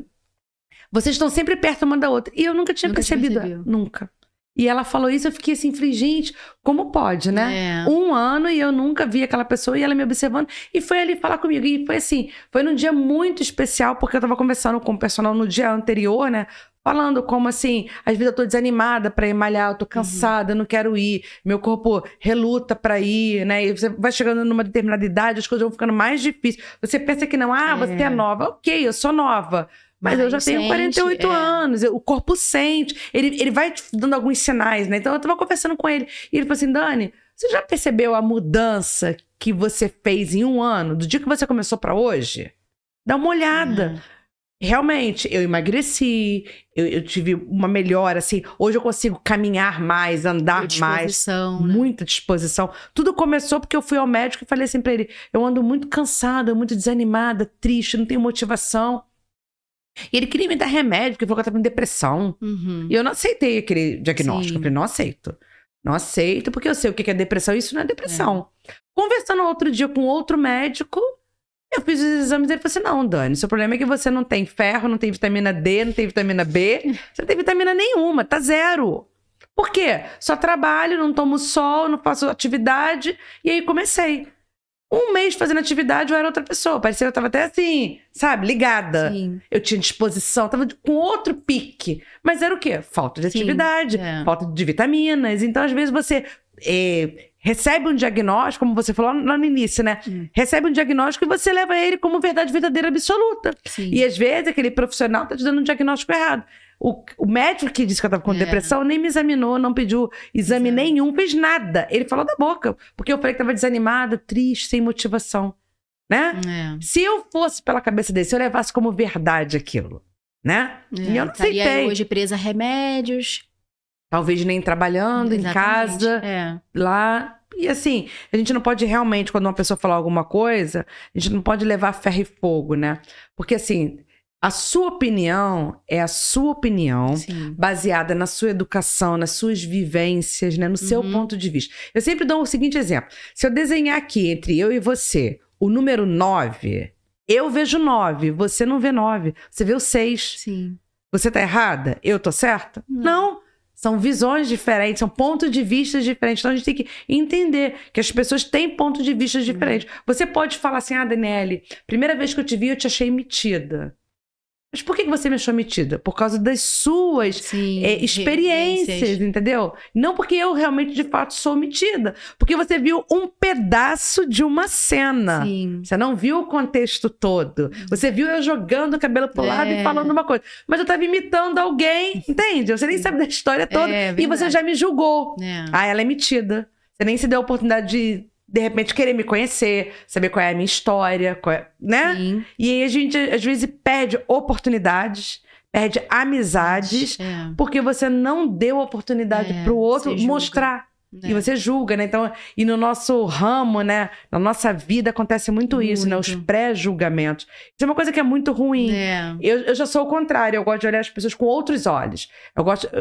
vocês estão sempre perto uma da outra. E eu nunca tinha percebido. Nunca. E ela falou isso, eu fiquei assim, falei, gente, como pode, né? 1 ano e eu nunca vi aquela pessoa e ela me observando. E foi ali falar comigo. E foi assim, foi num dia muito especial, porque eu tava conversando com o personal no dia anterior, né? Falando como assim, às vezes eu tô desanimada pra ir malhar, eu tô cansada, eu não quero ir, meu corpo reluta pra ir, né? E você vai chegando numa determinada idade, as coisas vão ficando mais difíceis. Você pensa que não, você é nova. Ok, eu sou nova. Mas eu já tenho 48 anos, o corpo sente, ele vai te dando alguns sinais, né? Então eu tava conversando com ele, e ele falou assim, Dani, você já percebeu a mudança que você fez em 1 ano, do dia que você começou pra hoje? Dá uma olhada. Realmente, eu emagreci, eu tive uma melhora, assim, hoje eu consigo caminhar mais, andar mais. Né? Muita disposição. Tudo começou porque eu fui ao médico e falei assim pra ele, eu ando muito cansada, muito desanimada, triste, não tenho motivação. E ele queria me dar remédio, porque falou que eu tava com depressão. E eu não aceitei aquele diagnóstico. Eu falei, não aceito. Não aceito, porque eu sei o que é depressão. Isso não é depressão. Conversando outro dia com outro médico, eu fiz os exames e ele falou assim, não, Dani, seu problema é que você não tem ferro, não tem vitamina D, não tem vitamina B. Você não tem vitamina nenhuma, tá 0. Por quê? Só trabalho, não tomo sol, não faço atividade. E aí comecei. 1 mês fazendo atividade, eu era outra pessoa. Parecia que eu tava até assim, sabe, ligada. Eu tinha disposição, tava com outro pique. Mas era o quê? Falta de atividade, falta de vitaminas. Então, às vezes, você recebe um diagnóstico, como você falou lá no início, né? Recebe um diagnóstico e você leva ele como verdade verdadeira absoluta. E, às vezes, aquele profissional tá te dando um diagnóstico errado. O médico que disse que eu tava com depressão nem me examinou, não pediu exame nenhum, fez nada. Ele falou da boca, porque eu falei que tava desanimada, triste, sem motivação, né? Se eu fosse pela cabeça dele, se eu levasse como verdade aquilo, né? E eu não aceitei. Estaria hoje presa a remédios. Talvez nem trabalhando em casa, lá. E assim, a gente não pode realmente, quando uma pessoa falar alguma coisa, a gente não pode levar ferro e fogo, né? Porque assim... A sua opinião é a sua opinião, baseada na sua educação, nas suas vivências, né? No seu ponto de vista. Eu sempre dou o seguinte exemplo. Se eu desenhar aqui, entre eu e você, o número 9, eu vejo 9, você não vê 9. Você vê o 6. Você tá errada? Eu tô certa? Não. São visões diferentes, são pontos de vista diferentes. Então, a gente tem que entender que as pessoas têm pontos de vista diferentes. Você pode falar assim, Daniele, primeira vez que eu te vi, eu te achei metida. Mas por que você me achou metida? Por causa das suas experiências, entendeu? Não porque eu realmente, de fato, sou metida. Porque você viu um pedaço de uma cena. Você não viu o contexto todo. Você viu eu jogando o cabelo pro lado e falando uma coisa. Mas eu tava imitando alguém, entende? Você nem sabe da história toda. E você já me julgou. Ela é metida. Você nem se deu a oportunidade de repente, querer me conhecer, saber qual é a minha história, né? Sim. E aí a gente, às vezes, perde oportunidades, perde amizades, porque você não deu oportunidade pro outro mostrar. E você julga, né? Então, e no nosso ramo, né? Na nossa vida acontece muito isso, né? Os pré-julgamentos. Isso é uma coisa que é muito ruim. Eu já sou o contrário, eu gosto de olhar as pessoas com outros olhos.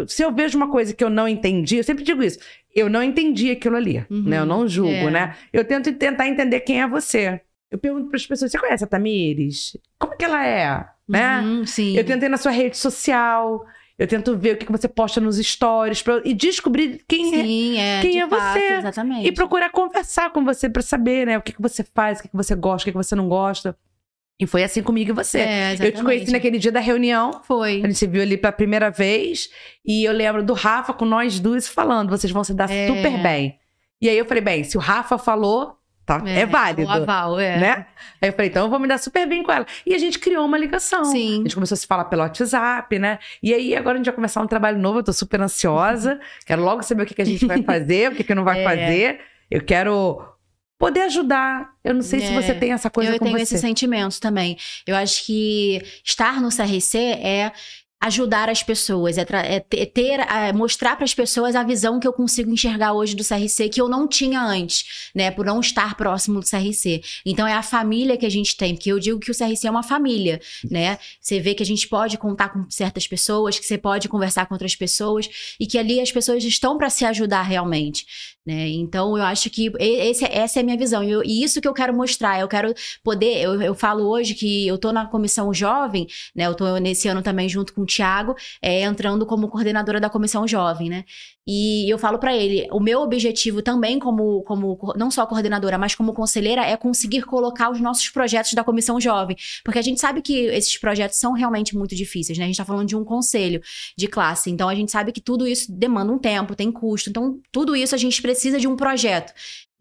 Se eu vejo uma coisa que eu não entendi, eu sempre digo isso, eu não entendi aquilo ali, né? Eu não julgo, né? Eu tento tentar entender quem é você. Eu pergunto para as pessoas, você conhece a Tamires? Como é que ela é? Né? Sim. Eu tento ir na sua rede social... Eu tento ver o que você posta nos stories e descobrir quem é fato, você. Exatamente. E procurar conversar com você pra saber, né? O que você faz, o que você gosta, o que você não gosta. E foi assim comigo e você. Eu te conheci naquele dia da reunião. Foi. A gente se viu ali pela primeira vez. E eu lembro do Rafa com nós duas falando, vocês vão se dar super bem. E aí eu falei, bem, se o Rafa falou... É válido, o aval, né? Aí eu falei, então eu vou me dar super bem com ela. E a gente criou uma ligação. Sim. A gente começou a se falar pelo WhatsApp, né? E aí agora a gente vai começar um trabalho novo, eu tô super ansiosa. Quero logo saber o que a gente vai fazer, o que não vai fazer. Eu quero poder ajudar. Eu não sei se você tem essa coisa com você. Eu tenho esse sentimento também. Eu acho que estar no CRC é... ajudar as pessoas, mostrar para as pessoas a visão que eu consigo enxergar hoje do CRC, que eu não tinha antes, né, por não estar próximo do CRC. Então é a família que a gente tem, porque eu digo que o CRC é uma família, né? Você vê que a gente pode contar com certas pessoas, que você pode conversar com outras pessoas, e que ali as pessoas estão para se ajudar realmente, né? Então eu acho que essa é a minha visão, e isso que eu quero mostrar. Eu quero poder, eu falo hoje que eu tô na comissão jovem, né? Eu tô nesse ano também junto com o Thiago, entrando como coordenadora da comissão jovem, né? E eu falo pra ele, o meu objetivo também como não só coordenadora, mas como conselheira, é conseguir colocar os nossos projetos da comissão jovem, porque a gente sabe que esses projetos são realmente muito difíceis, né? A gente tá falando de um conselho de classe, então a gente sabe que tudo isso demanda um tempo, tem custo, então tudo isso a gente precisa de um projeto.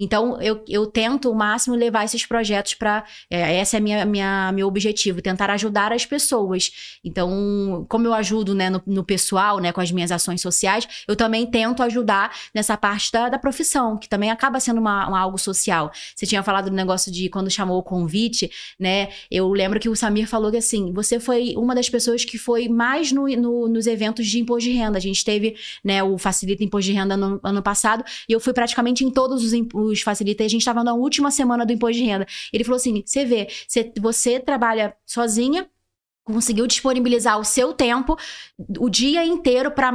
Então, eu tento o máximo levar esses projetos para... esse é meu objetivo, tentar ajudar as pessoas. Então, como eu ajudo, né, no pessoal, né, com as minhas ações sociais, eu também tento ajudar nessa parte da profissão, que também acaba sendo algo social. Você tinha falado do negócio de quando chamou o convite, né? Eu lembro que o Samir falou que, assim, você foi uma das pessoas que foi mais nos eventos de imposto de renda. A gente teve, né, o Facilita Imposto de Renda no ano passado, e eu fui praticamente em todos os Facilita, e a gente estava na última semana do imposto de renda. Ele falou assim, você vê, você trabalha sozinha, conseguiu disponibilizar o seu tempo o dia inteiro para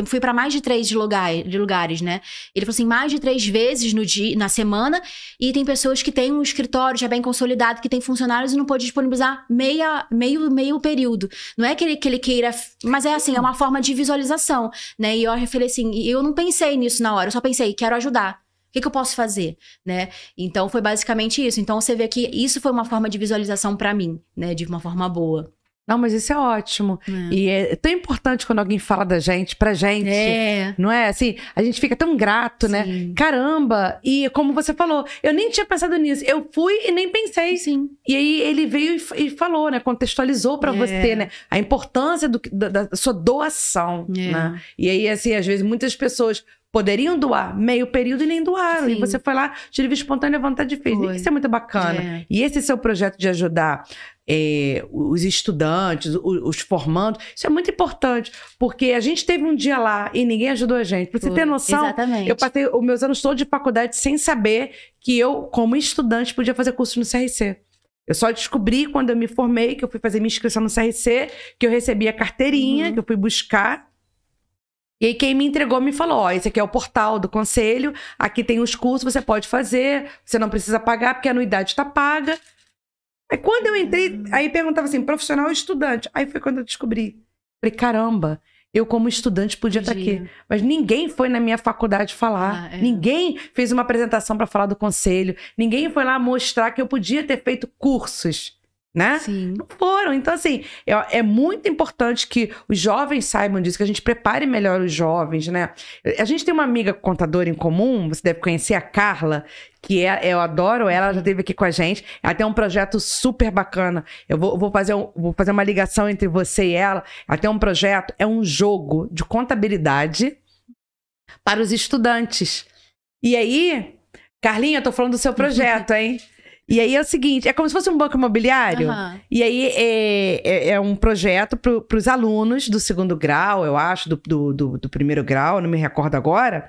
fui para mais de 3 lugares, né? Ele falou assim, mais de 3 vezes na semana, e tem pessoas que têm um escritório já bem consolidado, que tem funcionários e não pode disponibilizar meio período. Não é que ele queira, mas é assim, é uma forma de visualização, né? E eu falei assim, eu não pensei nisso na hora, eu só pensei, quero ajudar. O que eu posso fazer, né? Então, foi basicamente isso. Então, você vê que isso foi uma forma de visualização pra mim, né? De uma forma boa. Não, mas isso é ótimo. E é tão importante quando alguém fala da gente, pra gente. Não é? Assim, a gente fica tão grato, né? Caramba! E como você falou, eu nem tinha pensado nisso. Eu fui e nem pensei. Sim. E aí ele veio e falou, né? Contextualizou pra você, né? A importância da sua doação, né? E aí, assim, às vezes muitas pessoas poderiam doar meio período e nem doaram. Sim. E você foi lá, de livre espontânea vontade fez. Isso é muito bacana. E esse seu projeto de ajudar os estudantes, os formandos, isso é muito importante. Porque a gente teve um dia lá e ninguém ajudou a gente. Pra você ter noção, eu passei os meus anos todos de faculdade sem saber que eu, como estudante, podia fazer curso no CRC. Eu só descobri quando eu me formei, que eu fui fazer minha inscrição no CRC, que eu recebi a carteirinha, que eu fui buscar. E aí quem me entregou me falou, ó, esse aqui é o portal do conselho, aqui tem os cursos, você pode fazer, você não precisa pagar porque a anuidade está paga. Aí quando eu entrei, aí perguntava assim, profissional ou estudante? Aí foi quando eu descobri. Falei, caramba, eu como estudante podia estar aqui. Mas ninguém foi na minha faculdade falar, ninguém fez uma apresentação para falar do conselho, ninguém foi lá mostrar que eu podia ter feito cursos. Né? Sim. Não foram. Então, assim, é muito importante que os jovens saibam disso, que a gente prepare melhor os jovens, né? A gente tem uma amiga contadora em comum, você deve conhecer a Carla, que eu adoro ela já esteve aqui com a gente. Ela tem um projeto super bacana. Eu vou fazer uma ligação entre você e ela. Ela tem um projeto, é um jogo de contabilidade para os estudantes. E aí, Carlinha, eu tô falando do seu projeto, hein? E aí é o seguinte, é como se fosse um banco imobiliário. E aí é um projeto para os alunos do 2º grau, eu acho, do 1º grau, não me recordo agora.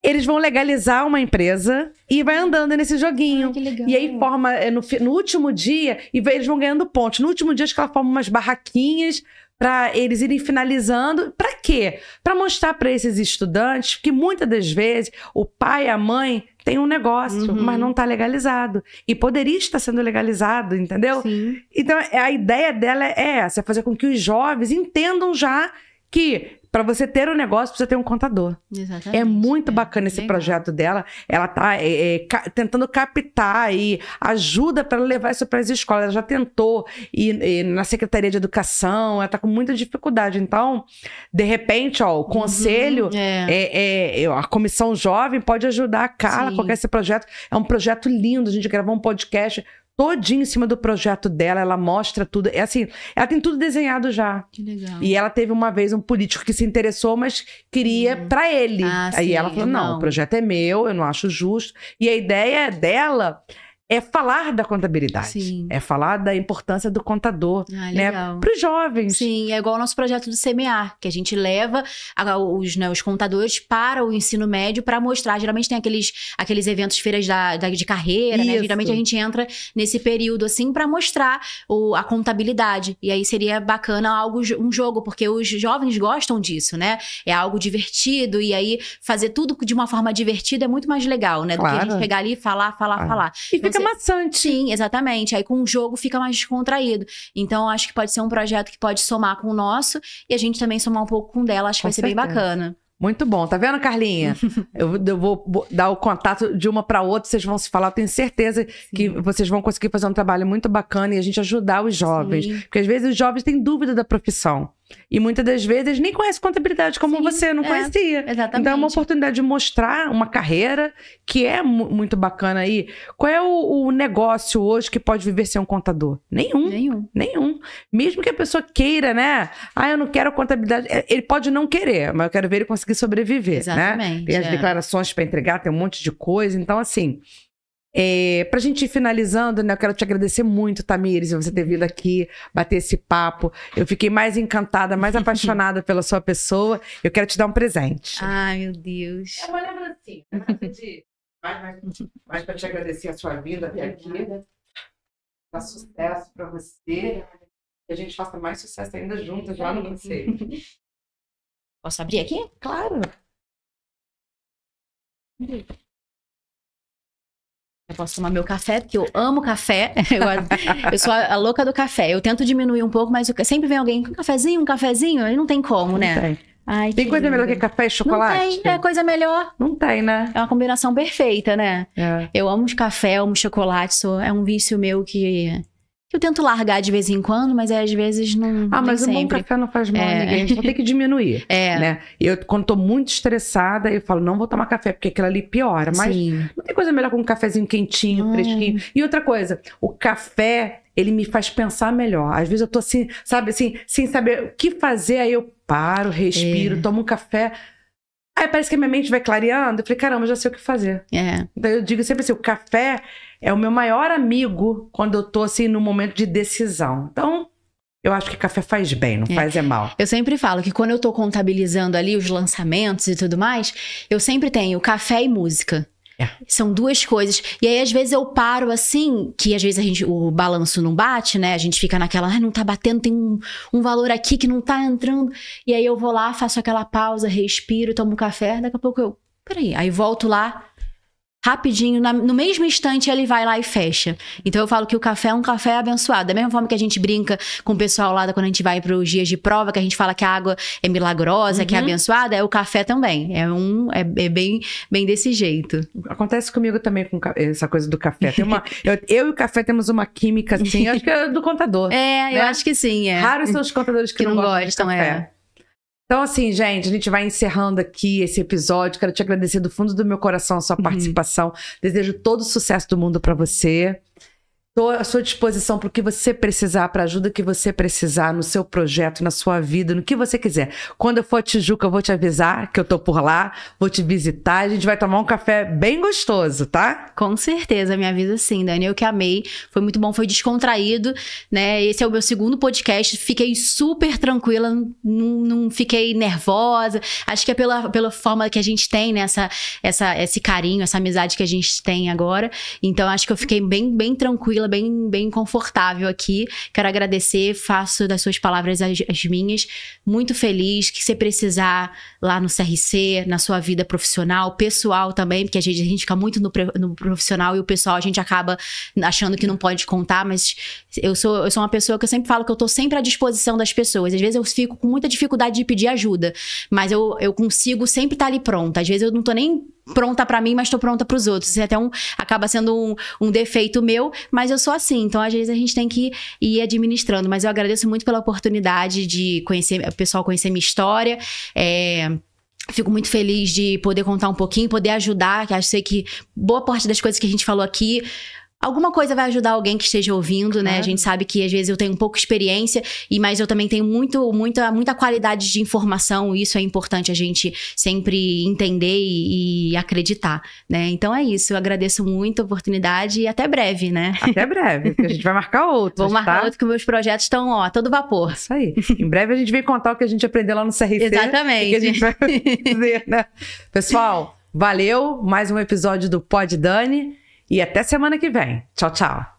Eles vão legalizar uma empresa e vai andando nesse joguinho. Que legal. E aí forma, no último dia, eles vão ganhando pontos. No último dia, acho que ela forma umas barraquinhas para eles irem finalizando. Para quê? Para mostrar para esses estudantes que muitas das vezes o pai e a mãe tem um negócio, mas não está legalizado. E poderia estar sendo legalizado, entendeu? Sim. Então, a ideia dela é essa, é fazer com que os jovens entendam já que para você ter um negócio, precisa ter um contador. Exatamente. É muito bacana esse projeto dela. Ela está tentando captar e ajuda para levar isso para as escolas. Ela já tentou ir na Secretaria de Educação, ela está com muita dificuldade. Então, de repente, ó, o conselho, a comissão jovem pode ajudar a Carla, porque esse projeto é um projeto lindo. A gente gravou um podcast todinho em cima do projeto dela, ela mostra tudo. É assim, ela tem tudo desenhado já. Que legal. E ela teve uma vez um político que se interessou, mas queria pra ele. Aí ela falou, não, o projeto é meu, eu não acho justo. E a ideia dela é falar da contabilidade. Sim. É falar da importância do contador, né? Para os jovens. Sim, é igual o nosso projeto do Semear, que a gente leva os contadores para o ensino médio para mostrar. Geralmente tem aqueles eventos, feiras de carreira, né? Geralmente a gente entra nesse período assim para mostrar a contabilidade. E aí seria bacana um jogo, porque os jovens gostam disso, né? É algo divertido, e aí fazer tudo de uma forma divertida é muito mais legal, né? Do que a gente pegar ali e falar. E fica maçante. Sim, exatamente. Aí com o jogo fica mais descontraído. Então, acho que pode ser um projeto que pode somar com o nosso e a gente também somar um pouco com o dela. Acho que vai ser bem bacana. Muito bom. Tá vendo, Carlinha? eu vou dar o contato de uma para outra, vocês vão se falar. Eu tenho certeza que vocês vão conseguir fazer um trabalho muito bacana e a gente ajudar os jovens. Porque às vezes os jovens têm dúvida da profissão. E muitas das vezes eles nem conhecem contabilidade como você não conhecia. Exatamente. Então é uma oportunidade de mostrar uma carreira que é muito bacana aí. Qual é o negócio hoje que pode viver sem um contador? Nenhum. Mesmo que a pessoa queira, né? Eu não quero contabilidade. Ele pode não querer, mas eu quero ver ele conseguir sobreviver. Exatamente. Né? Tem as declarações para entregar, tem um monte de coisa. Então, assim, pra gente ir finalizando, né? Eu quero te agradecer muito, Tamires, você ter vindo aqui, bater esse papo. Eu fiquei mais encantada, mais apaixonada pela sua pessoa. Eu quero te dar um presente. Ai, meu Deus. É uma lembrancinha. Mais pra te agradecer a sua vida até aqui. Dá sucesso pra você. Que a gente faça mais sucesso ainda juntas lá no conselho. Posso abrir aqui? Claro. Eu posso tomar meu café, porque eu amo café. Eu sou a louca do café. Eu tento diminuir um pouco, mas sempre vem alguém com um cafezinho, aí não tem como, né? Não tem. Ai, tem coisa melhor que café e chocolate? Não tem, é coisa melhor. Não tem, né? É uma combinação perfeita, né? É. Eu amo café, amo chocolate, é um vício meu que eu tento largar de vez em quando, mas às vezes não. Mas nem um bom sempre. café não faz mal a ninguém, a gente só tem que diminuir. Né? Eu, quando tô muito estressada, eu falo, não vou tomar café, porque aquilo ali piora. Mas não tem coisa melhor que um cafezinho quentinho, fresquinho. E outra coisa, o café, ele me faz pensar melhor. Às vezes eu tô assim, sabe, assim, sem saber o que fazer, aí eu paro, respiro, tomo um café. Aí parece que a minha mente vai clareando. Eu falei, caramba, já sei o que fazer. Então eu digo sempre assim, o café é o meu maior amigo quando eu tô assim no momento de decisão. Então, eu acho que café faz bem, não faz mal. Eu sempre falo que quando eu tô contabilizando ali os lançamentos e tudo mais, eu sempre tenho café e música. São duas coisas. E aí, às vezes, eu paro assim, que às vezes o balanço não bate, né? A gente fica naquela, não tá batendo, tem um valor aqui que não tá entrando. E aí eu vou lá, faço aquela pausa, respiro, tomo um café, daqui a pouco peraí. Aí volto lá, rapidinho, no mesmo instante ele vai lá e fecha. Então eu falo que o café é um café abençoado. Da mesma forma que a gente brinca com o pessoal lá quando a gente vai para os dias de prova, que a gente fala que a água é milagrosa, que é abençoada, é o café também. É bem desse jeito. Acontece comigo também com essa coisa do café. Tem eu e o café temos uma química assim, acho que é do contador. Né? Eu acho que sim. Raros são os contadores que não gostam de café. Então, assim, gente, a gente vai encerrando aqui esse episódio. Quero te agradecer do fundo do meu coração a sua participação. Desejo todo o sucesso do mundo pra você. Estou à sua disposição para o que você precisar, para a ajuda que você precisar no seu projeto, na sua vida, no que você quiser. Quando eu for a Tijuca, eu vou te avisar que eu tô por lá, vou te visitar, a gente vai tomar um café bem gostoso, tá? Com certeza, me avisa sim, Dani. Eu que amei. Foi muito bom, foi descontraído, né? Esse é o meu segundo podcast. Fiquei super tranquila, não fiquei nervosa. Acho que é pela forma que a gente tem, né? Esse carinho, essa amizade que a gente tem agora. Então, acho que eu fiquei bem tranquila, bem confortável aqui. Quero agradecer, faço das suas palavras as minhas. Muito feliz que você precisar lá no CRC, na sua vida profissional, pessoal também, porque a gente fica muito no profissional e o pessoal a gente acaba achando que não pode contar, mas eu sou uma pessoa que eu sempre falo que eu tô sempre à disposição das pessoas. Às vezes eu fico com muita dificuldade de pedir ajuda, mas eu consigo sempre estar ali pronta. Às vezes eu não tô nem pronta pra mim, mas tô pronta pros outros. Isso até acaba sendo um defeito meu, mas eu sou assim. Então, às vezes, a gente tem que ir administrando. Mas eu agradeço muito pela oportunidade de conhecer, o pessoal conhecer minha história. Fico muito feliz de poder contar um pouquinho, poder ajudar, que acho que boa parte das coisas que a gente falou aqui, alguma coisa vai ajudar alguém que esteja ouvindo, né? A gente sabe que às vezes eu tenho pouca experiência, mas eu também tenho muita qualidade de informação, e isso é importante a gente sempre entender e acreditar, né? Então é isso, eu agradeço muito a oportunidade e até breve, né? Até breve, porque a gente vai marcar outro. Vou marcar outro, que meus projetos estão, a todo vapor. Isso aí. Em breve a gente vem contar o que a gente aprendeu lá no CRC. Exatamente. E que a gente vai fazer, né? Pessoal, valeu, mais um episódio do Pod Dani. E até semana que vem. Tchau, tchau.